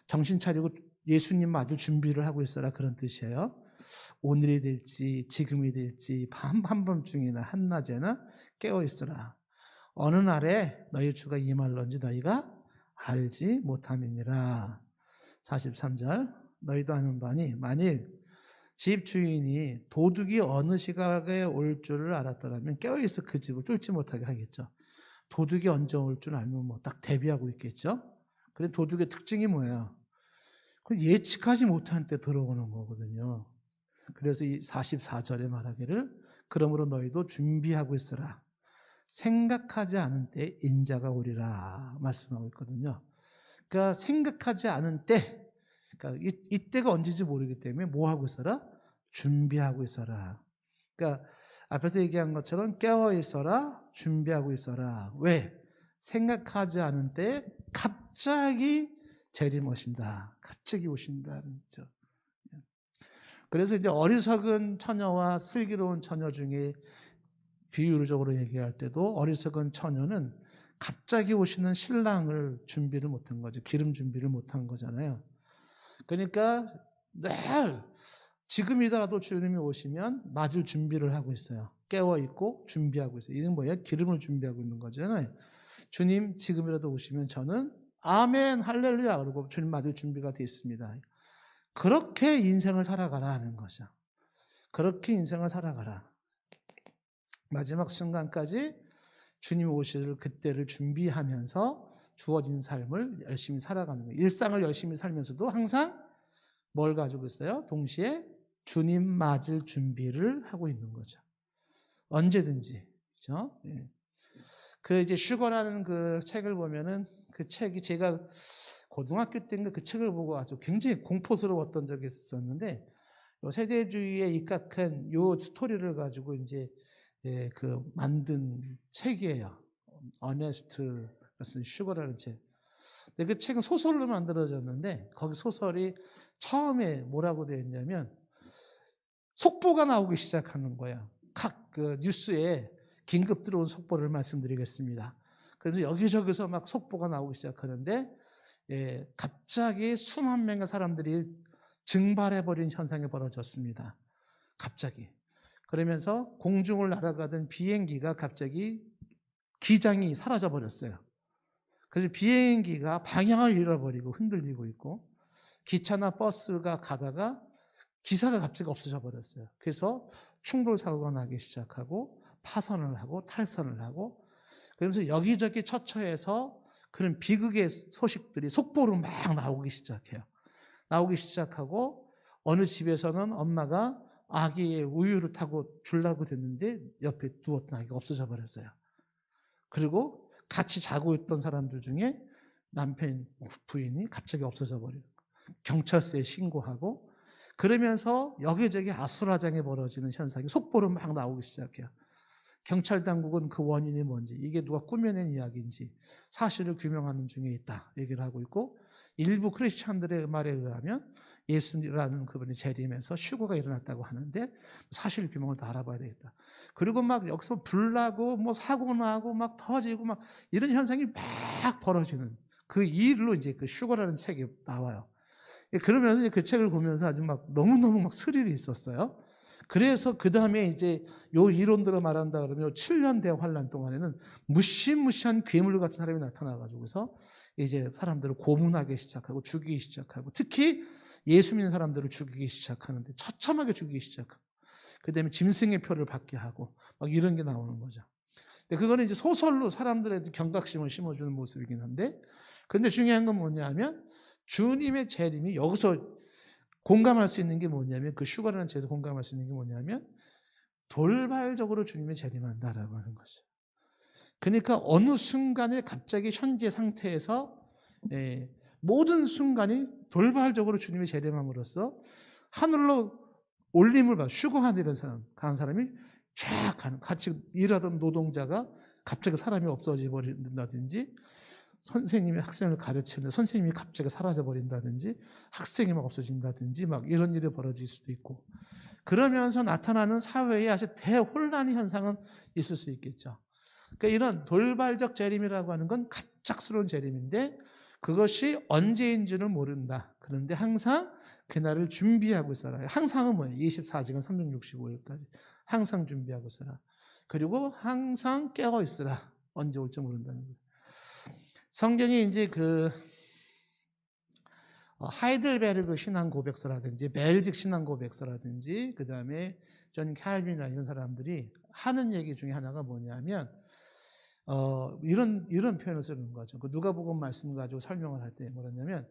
A: 정신 차리고 예수님 맞을 준비를 하고 있어라, 그런 뜻이에요. 오늘이 될지 지금이 될지 한밤중이나 한낮에나 깨어 있으라. 어느 날에 너희 주가 임할런지 너희가 알지 못함이니라. 43절. 너희도 아는 바니 만일 집 주인이 도둑이 어느 시각에 올 줄을 알았더라면 깨어있어 그 집을 뚫지 못하게 하겠죠. 도둑이 언제 올 줄 알면 뭐 딱 대비하고 있겠죠. 그런데 도둑의 특징이 뭐예요? 예측하지 못한 때 들어오는 거거든요. 그래서 이 44절에 말하기를 그러므로 너희도 준비하고 있으라. 생각하지 않은 때 인자가 오리라 말씀하고 있거든요. 그러니까 생각하지 않은 때, 그러니까 이때가 언제인지 모르기 때문에 뭐 하고 있어라? 준비하고 있어라. 그러니까 앞에서 얘기한 것처럼 깨어 있어라, 준비하고 있어라. 왜? 생각하지 않은 때 갑자기 재림하신다. 갑자기 오신다는 거죠. 그래서 이제 어리석은 처녀와 슬기로운 처녀 중에 비유적으로 얘기할 때도 어리석은 처녀는 갑자기 오시는 신랑을 준비를 못한 거죠. 기름 준비를 못한 거잖아요. 그러니까 늘 지금이더라도 주님이 오시면 맞을 준비를 하고 있어요. 깨어 있고 준비하고 있어요. 이건 뭐예요? 기름을 준비하고 있는 거잖아요. 주님 지금이라도 오시면 저는 아멘 할렐루야 그러고 주님 맞을 준비가 되어 있습니다. 그렇게 인생을 살아가라 하는 거죠. 그렇게 인생을 살아가라. 마지막 순간까지 주님 오실 그때를 준비하면서 주어진 삶을 열심히 살아가는 거예요. 일상을 열심히 살면서도 항상 뭘 가지고 있어요? 동시에 주님 맞을 준비를 하고 있는 거죠. 언제든지. 그죠? 예. 이제 슈거라는 그 책을 보면은 그 책이 제가 고등학교 때인가 그 책을 보고 아주 굉장히 공포스러웠던 적이 있었는데, 세대주의에 입각한 요 스토리를 가지고 이제 만든 책이에요. 어네스트 슈거라는 책. 근데 그 책은 소설로 만들어졌는데 거기 소설이 처음에 뭐라고 되어 있냐면 속보가 나오기 시작하는 거예요. 각 그 뉴스에 긴급 들어온 속보를 말씀드리겠습니다. 그래서 여기저기서 막 속보가 나오기 시작하는데, 예, 갑자기 수만 명의 사람들이 증발해버린 현상이 벌어졌습니다. 갑자기. 그러면서 공중을 날아가던 비행기가 갑자기 기장이 사라져 버렸어요. 그래서 비행기가 방향을 잃어버리고 흔들리고 있고, 기차나 버스가 가다가 기사가 갑자기 없어져 버렸어요. 그래서 충돌 사고가 나기 시작하고 파선을 하고 탈선을 하고, 그러면서 여기저기 처처해서 그런 비극의 소식들이 속보로 막 나오기 시작해요. 나오기 시작하고, 어느 집에서는 엄마가 아기의 우유를 타고 주려고 됐는데 옆에 누웠던 아기가 없어져 버렸어요. 그리고 같이 자고 있던 사람들 중에 남편, 부인이 갑자기 없어져 버려요. 경찰서에 신고하고, 그러면서 여기저기 아수라장이 벌어지는 현상이 속보로 막 나오기 시작해요. 경찰 당국은 그 원인이 뭔지, 이게 누가 꾸며낸 이야기인지 사실을 규명하는 중에 있다 얘기를 하고 있고, 일부 크리스찬들의 말에 의하면 예수라는 그분이 재림해서 휴거가 일어났다고 하는데 사실 규명을 다 알아봐야 되겠다. 그리고 막 여기서 불나고 뭐 사고 나고 막 터지고 막 이런 현상이 막 벌어지는 그 일로 이제 그 휴거라는 책이 나와요. 그러면서 그 책을 보면서 아주 막 너무너무 막 스릴이 있었어요. 그래서 그 다음에 이제 요 이론대로 말한다 그러면 7년 대환란 동안에는 무시무시한 괴물 같은 사람이 나타나가지고서 이제 사람들을 고문하기 시작하고 죽이기 시작하고, 특히 예수 믿는 사람들을 죽이기 시작하는데 처참하게 죽이기 시작하고, 그 다음에 짐승의 표를 받게 하고 막 이런 게 나오는 거죠. 근데 그거는 이제 소설로 사람들의 경각심을 심어주는 모습이긴 한데, 근데 중요한 건 뭐냐면 주님의 재림이 여기서 공감할 수 있는 게 뭐냐면, 그 휴거라는 책에서 공감할 수 있는 게 뭐냐면 돌발적으로 주님이 재림한다라고 하는 것이죠. 그러니까 어느 순간에 갑자기 현재 상태에서 모든 순간이 돌발적으로 주님이 재림함으로써 하늘로 올림을 받아 휴거하는 사람, 간 사람이 쫙 가는, 같이 일하던 노동자가 갑자기 사람이 없어져 버린다든지, 선생님이 학생을 가르치는데 선생님이 갑자기 사라져 버린다든지, 학생이 막 없어진다든지 막 이런 일이 벌어질 수도 있고, 그러면서 나타나는 사회에 아주 대혼란의 현상은 있을 수 있겠죠. 그러니까 이런 돌발적 재림이라고 하는 건 갑작스러운 재림인데 그것이 언제인지를 모른다. 그런데 항상 그날을 준비하고 있어라. 항상은 뭐예요? 24시간 365일까지 항상 준비하고 있어라. 그리고 항상 깨어 있으라. 언제 올지 모른다는 거예요. 성경이 이제 그 하이델베르그 신앙 고백서라든지 벨직 신앙 고백서라든지 그 다음에 존 칼빈이나 이런 사람들이 하는 얘기 중에 하나가 뭐냐면 이런 표현을 쓰는 거죠. 그 누가복음 말씀 가지고 설명을 할 때 뭐냐면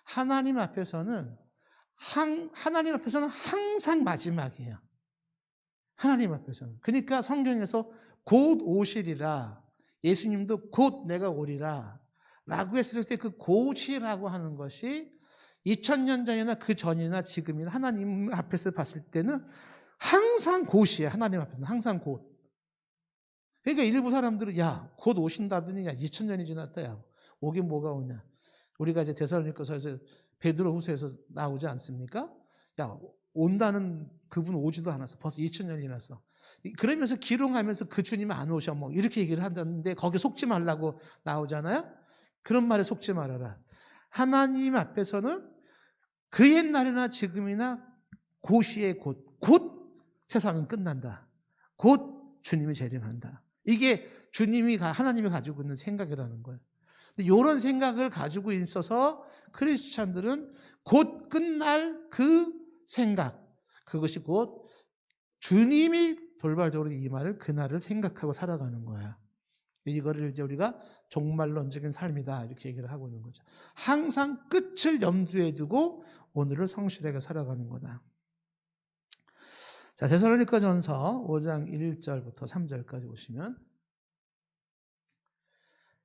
A: 하나님 앞에서는 항상 마지막이에요. 하나님 앞에서는. 그러니까 성경에서 곧 오시리라, 예수님도 곧 내가 오리라 라고 했을 때 그 곧이라고 하는 것이 2000년 전이나 그 전이나 지금이나 하나님 앞에서 봤을 때는 항상 곧이에요. 하나님 앞에서는 항상 곧. 그러니까 일부 사람들은 야, 곧 오신다더니 야, 2000년이 지났다. 야, 오긴 뭐가 오냐. 우리가 이제 데살로니가서에서 베드로후서에서 나오지 않습니까? 야, 온다는 그분 오지도 않았어. 벌써 2000년이 지났어. 그러면서 기롱하면서 그 주님은 안 오셔. 뭐 이렇게 얘기를 한다는데 거기 속지 말라고 나오잖아요. 그런 말에 속지 말아라. 하나님 앞에서는 그 옛날이나 지금이나 곧이에 곧 세상은 끝난다. 곧 주님이 재림한다. 이게 하나님이 가지고 있는 생각이라는 거예요. 이런 생각을 가지고 있어서 크리스찬들은 곧 끝날 그 생각, 그것이 곧 주님이 돌발적으로 임할 그날을 생각하고 살아가는 거야. 이거를 이제 우리가 종말론적인 삶이다 이렇게 얘기를 하고 있는 거죠. 항상 끝을 염두에 두고 오늘을 성실하게 살아가는 거다. 자, 데살로니가전서 5장 1절부터 3절까지 보시면,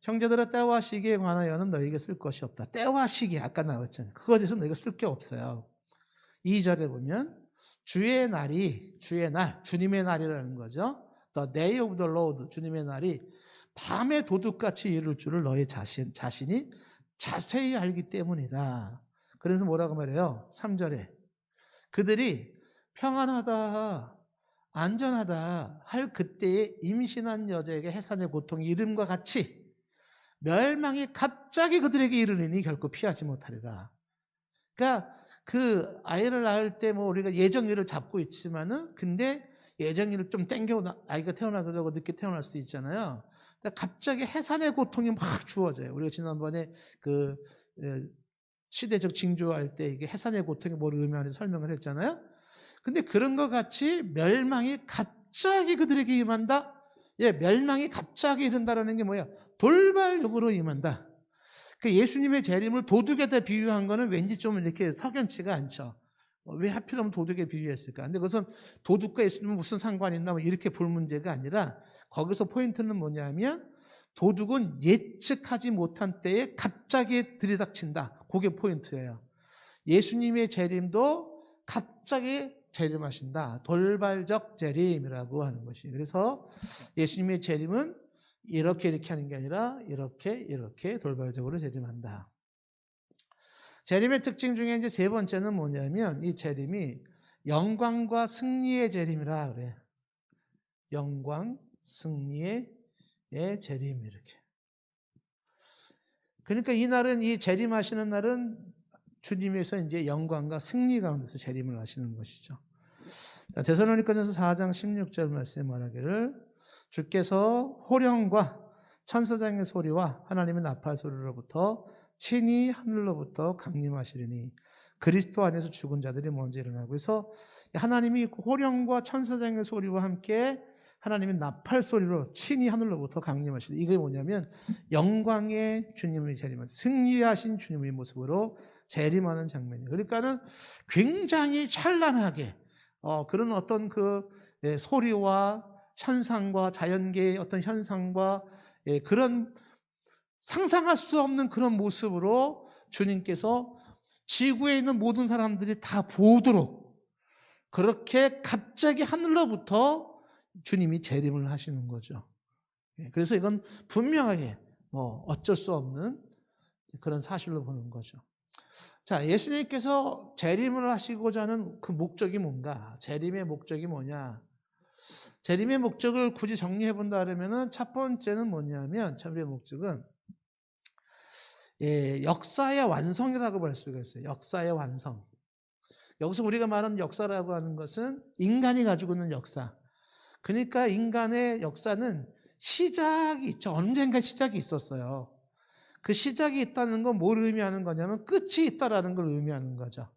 A: 형제들아 때와 시기에 관하여는 너희에게 쓸 것이 없다. 때와 시기 아까 나왔잖아요. 그거에 대해서 너희가 쓸 게 없어요. 2절에 보면 주의 날, 주님의 날이라는 거죠. The day of the Lord, 주님의 날이 밤에 도둑같이 이룰 줄을 너희 자신이 자세히 알기 때문이다. 그래서 뭐라고 말해요? 3절에 그들이 평안하다, 안전하다 할 그때에 임신한 여자에게 해산의 고통이 이름과 같이 멸망이 갑자기 그들에게 이르리니 결코 피하지 못하리라. 그러니까 그 아이를 낳을 때 뭐 우리가 예정일을 잡고 있지만은 근데 예정일을 좀 땡겨 아이가 태어나려고 늦게 태어날 수도 있잖아요. 그러니까 갑자기 해산의 고통이 막 주어져요. 우리가 지난번에 그 시대적 징조할 때 이게 해산의 고통이 뭘 의미하는지 설명을 했잖아요. 근데 그런 것 같이 멸망이 갑자기 그들에게 임한다. 예, 멸망이 갑자기 이른다라는 게 뭐야? 돌발적으로 임한다. 그 예수님의 재림을 도둑에다 비유한 거는 왠지 좀 이렇게 석연치가 않죠. 왜 하필이면 도둑에 비유했을까? 근데 그것은 도둑과 예수님은 무슨 상관이 있나 뭐 이렇게 볼 문제가 아니라 거기서 포인트는 뭐냐면 도둑은 예측하지 못한 때에 갑자기 들이닥친다. 그게 포인트예요. 예수님의 재림도 갑자기 재림하신다. 돌발적 재림이라고 하는 것이. 그래서 예수님의 재림은 이렇게 하는 게 아니라 이렇게 돌발적으로 재림한다. 재림의 특징 중에 이제 세 번째는 뭐냐면 이 재림이 영광과 승리의 재림이라 그래. 영광, 승리의 재림 이렇게. 그러니까 이 날은 이 재림하시는 날은 주님에서 이제 영광과 승리 가운데서 재림을 하시는 것이죠. 데살로니가전서 4장 16절 말씀에 말하기를 주께서 호령과 천사장의 소리와 하나님의 나팔 소리로부터 친히 하늘로부터 강림하시리니 그리스도 안에서 죽은 자들이 먼저 일어나고 그래서 하나님이 호령과 천사장의 소리와 함께 하나님의 나팔 소리로 친히 하늘로부터 강림하시리. 이게 뭐냐면 영광의 주님의 재림을 승리하신 주님의 모습으로 재림하는 장면이에요. 그러니까는 굉장히 찬란하게 그런 어떤 그 소리와 현상과 자연계의 어떤 현상과 그런 상상할 수 없는 그런 모습으로 주님께서 지구에 있는 모든 사람들이 다 보도록 그렇게 갑자기 하늘로부터 주님이 재림을 하시는 거죠. 그래서 이건 분명하게 뭐 어쩔 수 없는 그런 사실로 보는 거죠. 자, 예수님께서 재림을 하시고자 하는 그 목적이 뭔가? 재림의 목적이 뭐냐? 재림의 목적을 굳이 정리해 본다 그러면은 첫 번째는 뭐냐면 재림의 목적은 역사의 완성이라고 볼 수가 있어요. 역사의 완성. 여기서 우리가 말하는 역사라고 하는 것은 인간이 가지고 있는 역사. 그러니까 인간의 역사는 시작이 있죠. 언젠가 시작이 있었어요. 그 시작이 있다는 건 뭘 의미하는 거냐면 끝이 있다라는 걸 의미하는 거죠.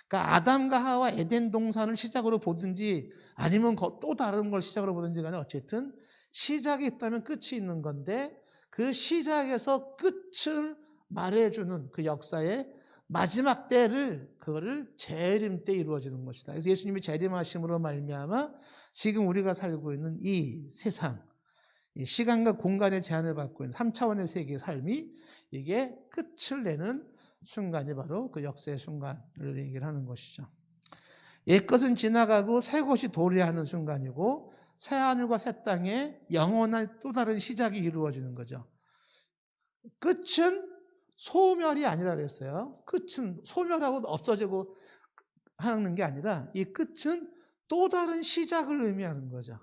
A: 그러니까 아담과 하와 에덴 동산을 시작으로 보든지 아니면 또 다른 걸 시작으로 보든지 간에 어쨌든 시작이 있다면 끝이 있는 건데 그 시작에서 끝을 말해주는 그 역사의 마지막 때를 그거를 재림 때 이루어지는 것이다. 그래서 예수님이 재림하심으로 말미암아 지금 우리가 살고 있는 이 세상 시간과 공간의 제한을 받고 있는 3차원의 세계의 삶이 이게 끝을 내는 순간이 바로 그 역사의 순간을 얘기를 하는 것이죠. 옛것은 지나가고 새 것이 도래하는 순간이고 새 하늘과 새 땅에 영원한 또 다른 시작이 이루어지는 거죠. 끝은 소멸이 아니라 그랬어요. 끝은 소멸하고 없어지고 하는 게 아니라 이 끝은 또 다른 시작을 의미하는 거죠.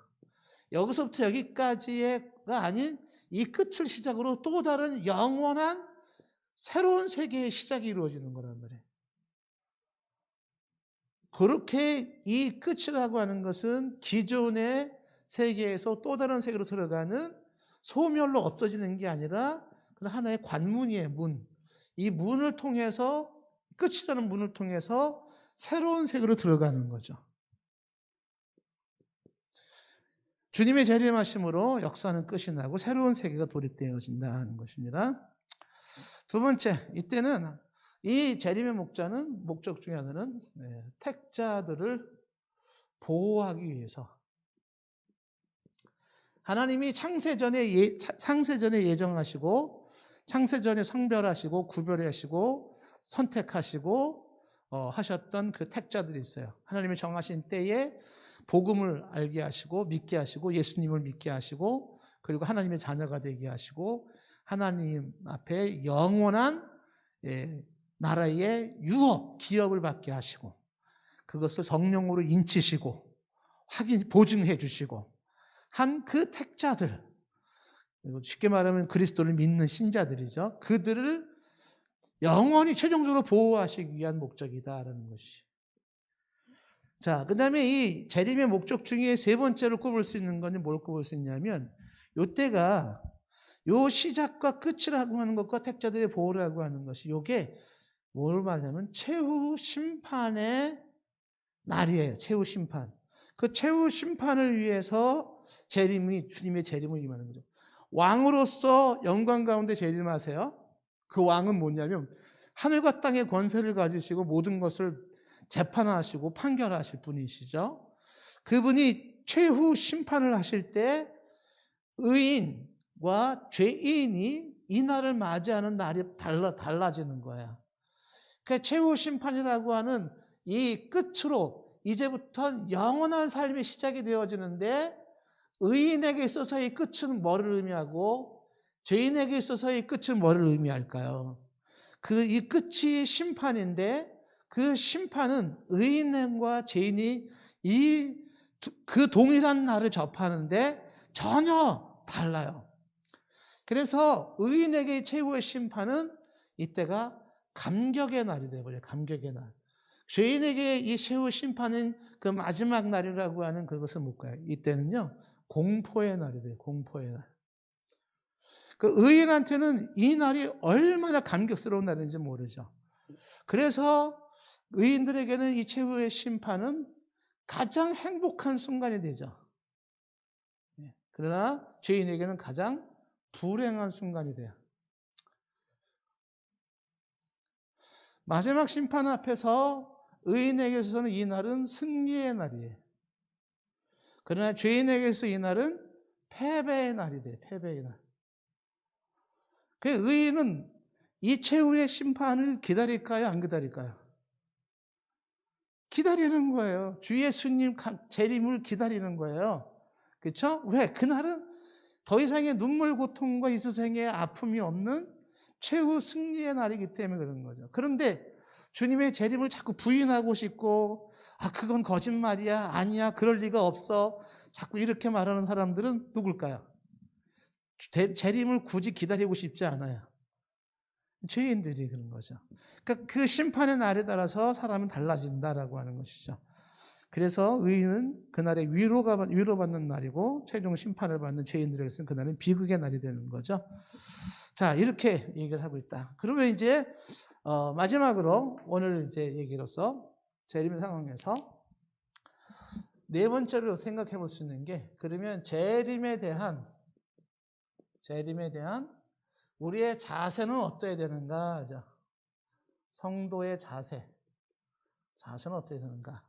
A: 여기서부터 여기까지가 아닌 이 끝을 시작으로 또 다른 영원한 새로운 세계의 시작이 이루어지는 거란 말이에요. 그렇게 이 끝이라고 하는 것은 기존의 세계에서 또 다른 세계로 들어가는 소멸로 없어지는 게 아니라 하나의 관문이에요. 문. 이 문을 통해서 끝이라는 문을 통해서 새로운 세계로 들어가는 거죠. 주님의 재림하심으로 역사는 끝이 나고 새로운 세계가 도입되어진다는 것입니다. 두 번째, 이때는 이 재림의 목적 중에 하나는 택자들을 보호하기 위해서 하나님이 창세전에 예정하시고 창세전에 성별하시고 구별하시고 선택하시고 하셨던 그 택자들이 있어요. 하나님이 정하신 때에 복음을 알게 하시고 믿게 하시고 예수님을 믿게 하시고 그리고 하나님의 자녀가 되게 하시고 하나님 앞에 영원한 나라의 유업, 기업을 받게 하시고 그것을 성령으로 인치시고 보증해 주시고 한 그 택자들, 쉽게 말하면 그리스도를 믿는 신자들이죠. 그들을 영원히 최종적으로 보호하시기 위한 목적이다라는 것이. 자, 그 다음에 이 재림의 목적 중에 세 번째로 꼽을 수 있는 것은 뭘 꼽을 수 있냐면, 요때가 요 시작과 끝이라고 하는 것과 택자들의 보호라고 하는 것이, 요게 뭘 말하냐면 최후 심판의 날이에요. 최후 심판. 그 최후 심판을 위해서 주님의 재림을 임하는 거죠. 왕으로서 영광 가운데 재림하세요. 그 왕은 뭐냐면 하늘과 땅의 권세를 가지시고 모든 것을 재판하시고 판결하실 분이시죠. 그분이 최후 심판을 하실 때 의인과 죄인이 이 날을 맞이하는 날이 달라지는 거야. 그 최후 심판이라고 하는 이 끝으로 이제부터 영원한 삶이 시작이 되어지는데, 의인에게 있어서의 끝은 뭐를 의미하고 죄인에게 있어서의 끝은 뭐를 의미할까요? 이 끝이 심판인데, 그 심판은 의인과 죄인이 그 동일한 날을 접하는데 전혀 달라요. 그래서 의인에게 최후의 심판은 이때가 감격의 날이 되어버려요. 감격의 날. 죄인에게 이 최후 심판은 그 마지막 날이라고 하는 그것을 뭘까요? 이때는요, 공포의 날이 돼요. 공포의 날. 그 의인한테는 이 날이 얼마나 감격스러운 날인지 모르죠. 그래서 의인들에게는 이 최후의 심판은 가장 행복한 순간이 되죠. 그러나 죄인에게는 가장 불행한 순간이 돼요. 마지막 심판 앞에서 의인에게서는 이 날은 승리의 날이에요. 그러나 죄인에게서 이 날은 패배의 날이 돼요. 패배의 날. 그 의인은 이 최후의 심판을 기다릴까요? 안 기다릴까요? 기다리는 거예요. 주 예수님 재림을 기다리는 거예요. 그렇죠? 왜? 그날은 더 이상의 눈물 고통과 이 세상의 아픔이 없는 최후 승리의 날이기 때문에 그런 거죠. 그런데 주님의 재림을 자꾸 부인하고 싶고, 그건 거짓말이야, 아니야, 그럴 리가 없어, 자꾸 이렇게 말하는 사람들은 누굴까요? 재림을 굳이 기다리고 싶지 않아요. 죄인들이 그런 거죠. 그러니까 그 심판의 날에 따라서 사람은 달라진다라고 하는 것이죠. 그래서 의인은 그날에 위로받는 날이고, 최종 심판을 받는 죄인들에게서는 그날은 비극의 날이 되는 거죠. 자, 이렇게 얘기를 하고 있다. 그러면 이제 마지막으로 오늘 이제 얘기로서 재림의 상황에서 네 번째로 생각해 볼 수 있는 게, 그러면 재림에 대한 우리의 자세는 어떠해야 되는가? 성도의 자세는 어떠해야 되는가?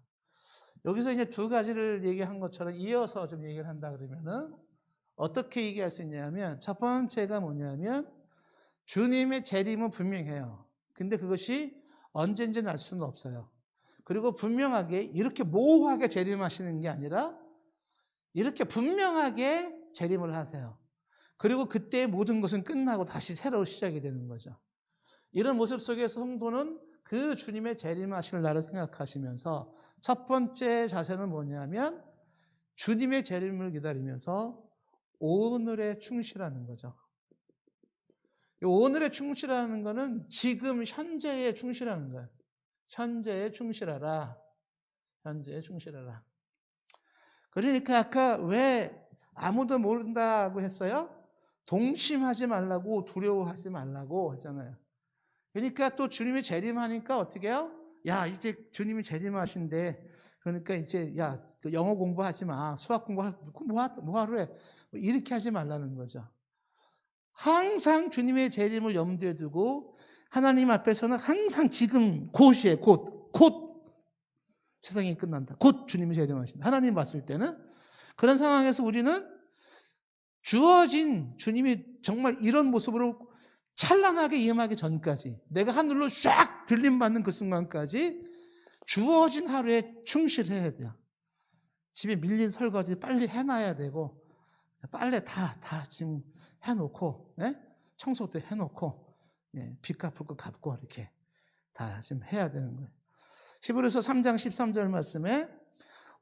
A: 여기서 이제 두 가지를 얘기한 것처럼 이어서 좀 얘기를 한다 그러면은 어떻게 얘기할 수 있냐면, 첫 번째가 뭐냐면 주님의 재림은 분명해요. 근데 그것이 언제인지는 알 수는 없어요. 그리고 분명하게 이렇게 모호하게 재림하시는 게 아니라 이렇게 분명하게 재림을 하세요. 그리고 그때 모든 것은 끝나고 다시 새로 시작이 되는 거죠. 이런 모습 속에서 성도는 그 주님의 재림하실 날을 생각하시면서 첫 번째 자세는 뭐냐면 주님의 재림을 기다리면서 오늘에 충실하는 거죠. 오늘에 충실하는 거는 지금 현재에 충실하는 거예요. 현재에 충실하라. 현재에 충실하라. 그러니까 아까 왜 아무도 모른다고 했어요? 동심하지 말라고, 두려워하지 말라고 했잖아요. 그러니까 또 주님이 재림하니까 어떻게 해요? 야, 이제 주님이 재림하신대. 그러니까 이제 야, 영어 공부하지 마. 수학 뭐하러 해? 이렇게 하지 말라는 거죠. 항상 주님의 재림을 염두에 두고 하나님 앞에서는 항상 지금 곧이에요. 곧 세상이 끝난다. 곧 주님이 재림하신다. 하나님 봤을 때는 그런 상황에서 우리는 주어진 주님이 정말 이런 모습으로 찬란하게 임하기 전까지, 내가 하늘로 쫙 들림받는 그 순간까지 주어진 하루에 충실해야 돼요. 집에 밀린 설거지 빨리 해놔야 되고, 빨래 다 지금 해놓고, 청소도 해놓고, 빚 갚을 거 갚고, 이렇게 다 지금 해야 되는 거예요. 히브리서 3장 13절 말씀에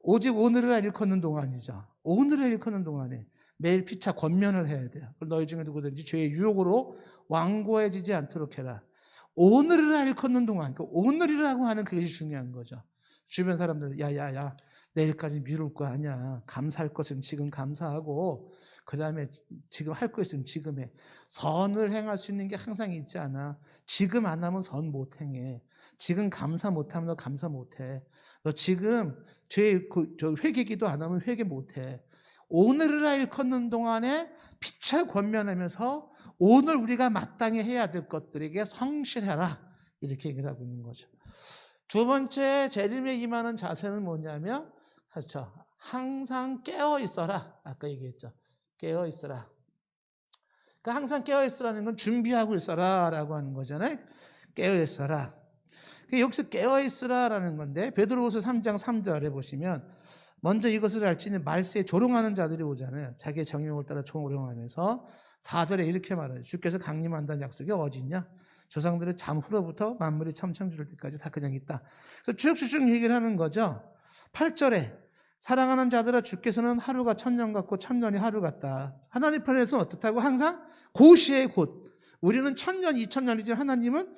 A: 오직 오늘을 일컫는 동안이죠. 오늘을 일컫는 동안에 매일 피차 권면을 해야 돼요. 너희 중에 누구든지 죄의 유혹으로 완고해지지 않도록 해라. 오늘을 일컫는 동안, 그 오늘이라고 하는 그것이 중요한 거죠. 주변 사람들, 야야야, 내일까지 미룰 거 아니야. 감사할 것은 지금 감사하고, 그 다음에 지금 할 거 있으면 지금 해. 선을 행할 수 있는 게 항상 있지 않아. 지금 안 하면 선 못 행해. 지금 감사 못하면 너 감사 못해. 너 지금 회개기도 안 하면 회개 못해. 오늘을 일컫는 동안에 피차 권면하면서 오늘 우리가 마땅히 해야 될 것들에게 성실해라. 이렇게 얘기를 하고 있는 거죠. 두 번째 재림에 임하는 자세는 뭐냐면, 그렇죠, 항상 깨어 있어라. 아까 얘기했죠. 깨어 있어라. 그러니까 항상 깨어 있으라는 건 준비하고 있어라라고 하는 거잖아요. 깨어 있어라. 여기서 깨어 있으라라는 건데, 베드로후서 3장 3절에 보시면 먼저 이것을 알지니 말세에 조롱하는 자들이 오잖아요. 자기의 정욕을 따라 조롱하면서 4절에 이렇게 말해요. 주께서 강림한다는 약속이 어디 있냐? 조상들의 잠후로부터 만물이 천창주를 때까지 다 그냥 있다. 그래서 쭉쭉쭉 얘기를 하는 거죠. 8절에 사랑하는 자들아, 주께서는 하루가 천년 같고 천년이 하루 같다. 하나님 편에서는 어떻다고? 항상 고시의 곧. 우리는 1000년, 2000년이지만 하나님은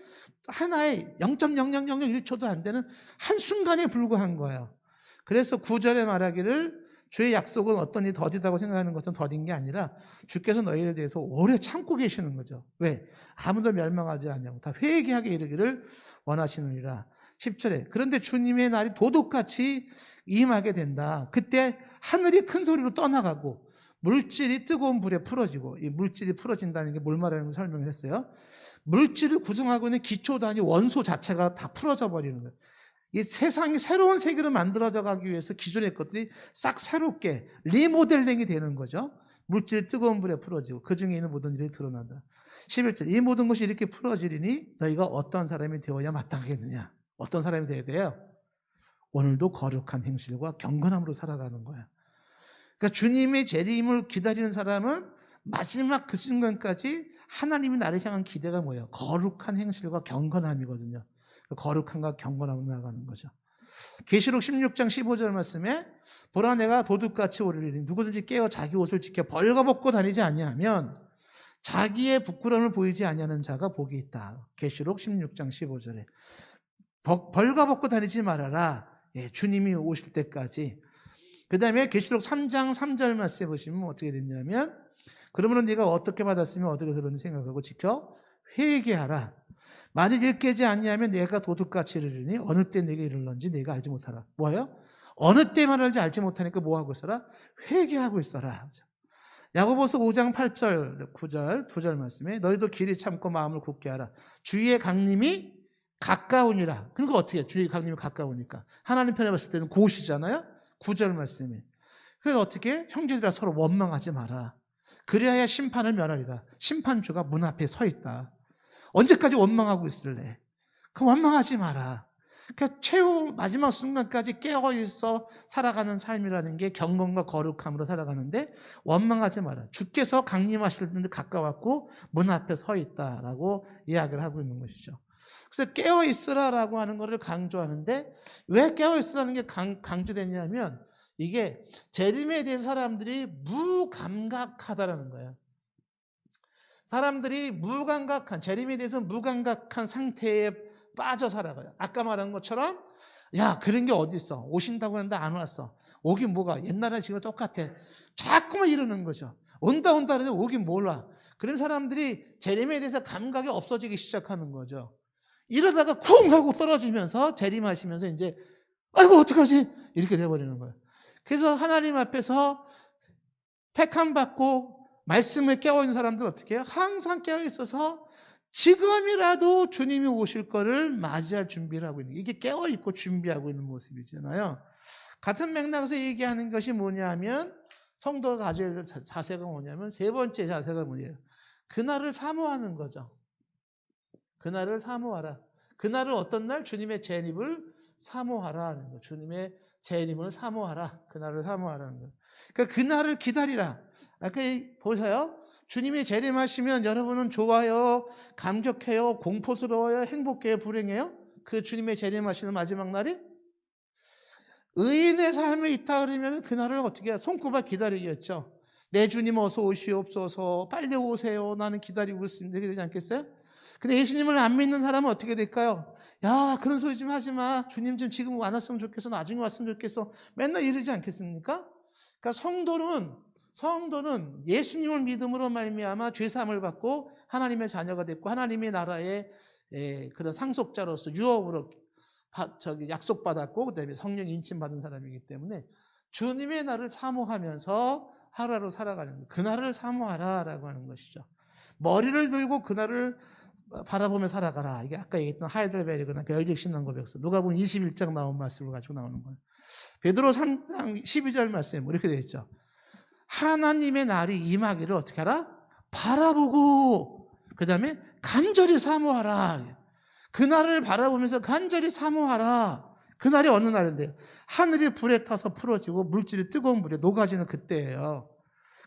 A: 하나의 0.0001초도 안 되는 한순간에 불과한 거예요. 그래서 9절에 말하기를 주의 약속은 어떤 일이 더디다고 생각하는 것은 더딘 게 아니라 주께서 너희에 대해서 오래 참고 계시는 거죠. 왜? 아무도 멸망하지 않냐고 다 회개하게 이르기를 원하시느니라. 10절에 그런데 주님의 날이 도둑같이 임하게 된다. 그때 하늘이 큰 소리로 떠나가고 물질이 뜨거운 불에 풀어지고, 이 물질이 풀어진다는 게 뭘 말하는 걸 설명을 했어요. 물질을 구성하고 있는 기초 단위 원소 자체가 다 풀어져 버리는 거예요. 이 세상이 새로운 세계로 만들어져 가기 위해서 기존의 것들이 싹 새롭게 리모델링이 되는 거죠. 물질이 뜨거운 불에 풀어지고 그 중에 있는 모든 일이 드러난다. 11절 이 모든 것이 이렇게 풀어지리니 너희가 어떤 사람이 되어야 마땅하겠느냐. 어떤 사람이 되어야 돼요? 오늘도 거룩한 행실과 경건함으로 살아가는 거야. 그러니까 주님의 재림을 기다리는 사람은 마지막 그 순간까지 하나님이 나를 향한 기대가 뭐예요? 거룩한 행실과 경건함이거든요. 거룩함과 경건함으로 나아가는 거죠. 계시록 16장 15절 말씀에 보라 내가 도둑같이 오르리니 누구든지 깨어 자기 옷을 지켜 벌거벗고 다니지 아니하면 자기의 부끄러움을 보이지 아니하는 자가 복이 있다. 계시록 16장 15절에 벌거벗고 다니지 말아라. 예, 주님이 오실 때까지. 그 다음에 계시록 3장 3절 말씀에 보시면 어떻게 됐냐면 그러므로 네가 어떻게 받았으면 어떻게 들었는지 생각하고 지켜 회개하라. 만일 일깨지 않냐면 내가 도둑같이 이르리니 어느 때 내게 이르는지 내가 알지 못하라. 뭐예요? 어느 때 말할지 알지 못하니까 뭐하고 있어라? 회개하고 있어라. 야고보서 5장 8절 9절 2절 말씀에 너희도 길이 참고 마음을 굳게 하라. 주의 강림이 가까우니라. 그러니까 어떻게 해요? 주의 강림이 가까우니까 하나님 편에 봤을 때는 고시잖아요. 9절 말씀에 그래서 어떻게 형제들아 서로 원망하지 마라. 그래야 심판을 면하리라. 심판주가 문 앞에 서 있다. 언제까지 원망하고 있을래? 그 원망하지 마라. 그러니까 최후 마지막 순간까지 깨어있어 살아가는 삶이라는 게 경건과 거룩함으로 살아가는데 원망하지 마라. 주께서 강림하실 때 가까웠고 문 앞에 서 있다라고 이야기를 하고 있는 것이죠. 그래서 깨어있으라라고 하는 것을 강조하는데 왜 깨어있으라는 게 강조되냐면 이게 재림에 대해서 사람들이 무감각하다라는 거예요. 사람들이 재림에 대해서 무감각한 상태에 빠져 살아가요. 아까 말한 것처럼 야 그런 게 어디 있어. 오신다고 했는데 안 왔어. 오긴 뭐가 옛날에 지금 똑같아. 자꾸만 이러는 거죠. 온다 하는데 오긴 몰라. 그런 사람들이 재림에 대해서 감각이 없어지기 시작하는 거죠. 이러다가 쿵 하고 떨어지면서 재림하시면서 이제 아이고 어떡하지? 이렇게 돼버리는 거예요. 그래서 하나님 앞에서 택함 받고 말씀을 깨어있는 사람들은 어떻게 해요? 항상 깨어있어서 지금이라도 주님이 오실 거를 맞이할 준비를 하고 있는 거예요. 이게 깨어있고 준비하고 있는 모습이잖아요. 같은 맥락에서 얘기하는 것이 뭐냐면 성도가 가져야 될 자세가 뭐냐면 세 번째 자세가 뭐예요? 그날을 사모하는 거죠. 그날을 사모하라. 그날을 어떤 날? 주님의 재림을 사모하라 하는 거예요. 주님의 재림을 사모하라. 그날을 사모하라는 거예요. 그러니까 그날을 기다리라. 아까 보세요. 주님이 재림하시면 여러분은 좋아요, 감격해요, 공포스러워요, 행복해요, 불행해요? 그 주님의 재림하시는 마지막 날이? 의인의 삶에 있다 그러면 그날을 어떻게 해요? 손꼽아 기다리겠죠. 내 주님 어서 오시옵소서, 빨리 오세요, 나는 기다리고 있습니다, 이렇게 되지 않겠어요? 근데 예수님을 안 믿는 사람은 어떻게 될까요? 야, 그런 소리 좀 하지 마, 주님 좀 지금 안 왔으면 좋겠어, 나중에 왔으면 좋겠어, 맨날 이러지 않겠습니까? 그러니까 성도는 예수님을 믿음으로 말미암아 죄사함을 받고 하나님의 자녀가 됐고 하나님의 나라의 그런 상속자로서 유업으로 약속받았고 그다음에 성령 인침받은 사람이기 때문에 주님의 날을 사모하면서 하루하루 살아가는 거예요. 그날을 사모하라라고 하는 것이죠. 머리를 들고 그날을 바라보며 살아가라. 이게 아까 얘기했던 하이델베르그나 별직 신앙 고백서 누가복음 21장 나온 말씀을 가지고 나오는 거예요. 베드로 3장 12절 말씀에 이렇게 되어 있죠. 하나님의 날이 임하기를 어떻게 하라? 바라보고 그 다음에 간절히 사모하라. 그날을 바라보면서 간절히 사모하라. 그날이 어느 날인데요? 하늘이 불에 타서 풀어지고 물질이 뜨거운 물에 녹아지는 그때예요.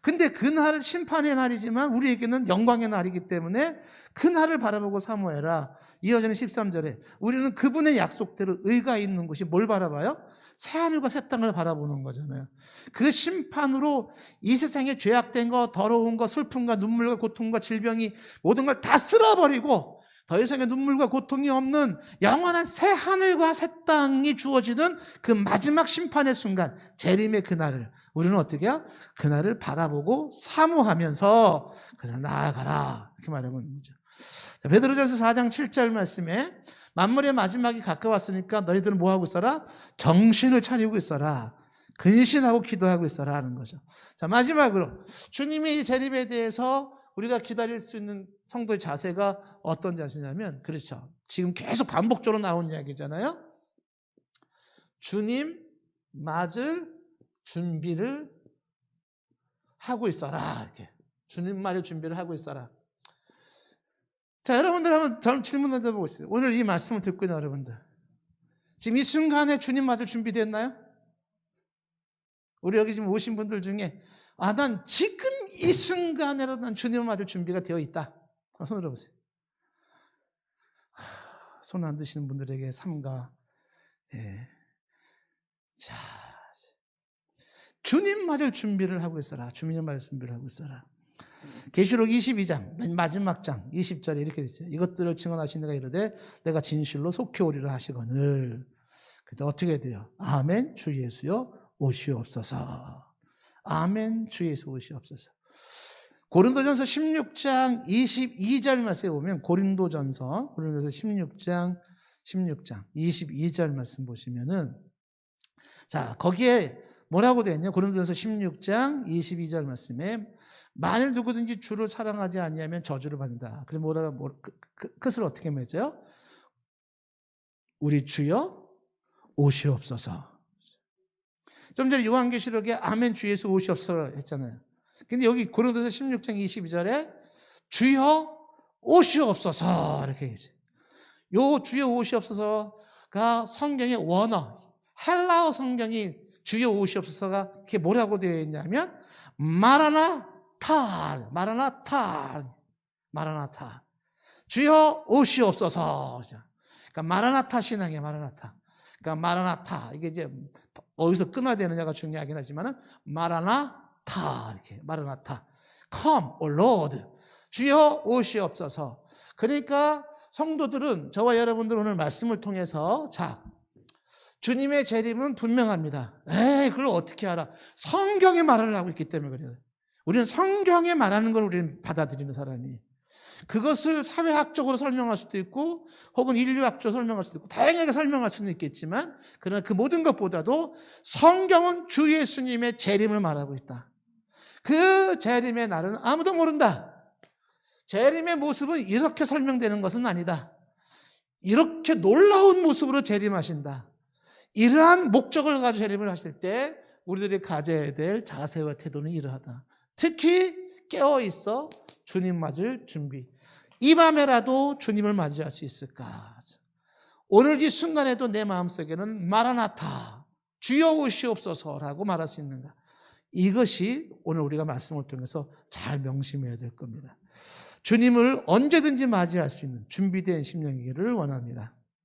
A: 근데 그날 심판의 날이지만 우리에게는 영광의 날이기 때문에 그날을 바라보고 사모해라. 이어지는 13절에 우리는 그분의 약속대로 의가 있는 곳이 뭘 바라봐요? 새하늘과 새 땅을 바라보는 거잖아요. 그 심판으로 이 세상에 죄악된 거, 더러운 거, 슬픔과 눈물과 고통과 질병이 모든 걸 다 쓸어버리고 더 이상의 눈물과 고통이 없는 영원한 새 하늘과 새 땅이 주어지는 그 마지막 심판의 순간, 재림의 그날을 우리는 어떻게 해요? 그날을 바라보고 사모하면서 그날 나아가라, 이렇게 말하는 거죠. 베드로전서 4장 7절 말씀에 만물의 마지막이 가까웠으니까 너희들은 뭐하고 있어라? 정신을 차리고 있어라. 근신하고 기도하고 있어라 하는 거죠. 자, 마지막으로 주님의 재림에 대해서 우리가 기다릴 수 있는 성도의 자세가 어떤 자세냐면, 그렇죠, 지금 계속 반복적으로 나온 이야기잖아요. 주님 맞을 준비를 하고 있어라. 이렇게 주님 맞을 준비를 하고 있어라. 자, 여러분들 한번 저는 질문 던져보겠습니다. 오늘 이 말씀을 듣고 있는 여러분들, 지금 이 순간에 주님 맞을 준비됐나요? 우리 여기 지금 오신 분들 중에 난 지금 이 순간에라도 난 주님을 맞을 준비가 되어 있다. 손 들어보세요. 손 안 드시는 분들에게 삼가. 자, 주님 맞을 준비를 하고 있어라. 주님 맞을 준비를 하고 있어라. 계시록 22장 마지막 장 20절에 이렇게 되죠. 이것들을 증언하신 내가 이르되 내가 진실로 속히 오리라 하시거늘. 그때 어떻게 돼요? 아멘 주 예수여 오시옵소서. 아멘 주 예수 오시옵소서. 고린도전서 16장 22절 말씀에 보면 고린도전서 16장 22절 말씀 보시면은, 자, 거기에 뭐라고 되어 있냐? 고린도전서 16장 22절 말씀에 만일 누구든지 주를 사랑하지 아니하면 저주를 받는다. 그럼 끝을 어떻게 맺어요? 우리 주여 오시옵소서. 좀 전에 요한계시록에 아멘 주 예수 오시옵소서 했잖아요. 근데 여기 고린도서 16장 22절에 주여 오시옵소서 이렇게 얘기해요. 요 주여 오시옵소서가 성경의 원어, 헬라어 성경이 주여 오시옵소서가 그게 뭐라고 되어 있냐면 마라나타. 주여 오시옵소서. 그러니까 마라나타 신앙이에요. 그러니까 마라나타, 이게 이제 어디서 끊어야 되느냐가 중요하긴 하지만은 마라나타, 이렇게 마라나타, come, O Lord, 주여 오시옵소서. 그러니까 성도들은, 저와 여러분들 오늘 말씀을 통해서, 자, 주님의 재림은 분명합니다. 그걸 어떻게 알아? 성경에 말을 하고 있기 때문에 그래요. 우리는 성경에 말하는 걸 우리는 받아들이는 사람이, 그것을 사회학적으로 설명할 수도 있고 혹은 인류학적으로 설명할 수도 있고 다양하게 설명할 수는 있겠지만, 그러나 그 모든 것보다도 성경은 주 예수님의 재림을 말하고 있다. 그 재림의 날은 아무도 모른다. 재림의 모습은 이렇게 설명되는 것은 아니다. 이렇게 놀라운 모습으로 재림하신다. 이러한 목적을 가지고 재림을 하실 때 우리들이 가져야 될 자세와 태도는 이러하다. 특히 깨어있어 주님 맞을 준비. 이 밤에라도 주님을 맞이할 수 있을까? 오늘 이 순간에도 내 마음속에는 마라나타, 주여 오시옵소서라고 말할 수 있는가? 이것이 오늘 우리가 말씀을 통해서 잘 명심해야 될 겁니다. 주님을 언제든지 맞이할 수 있는 준비된 심령이기를 원합니다.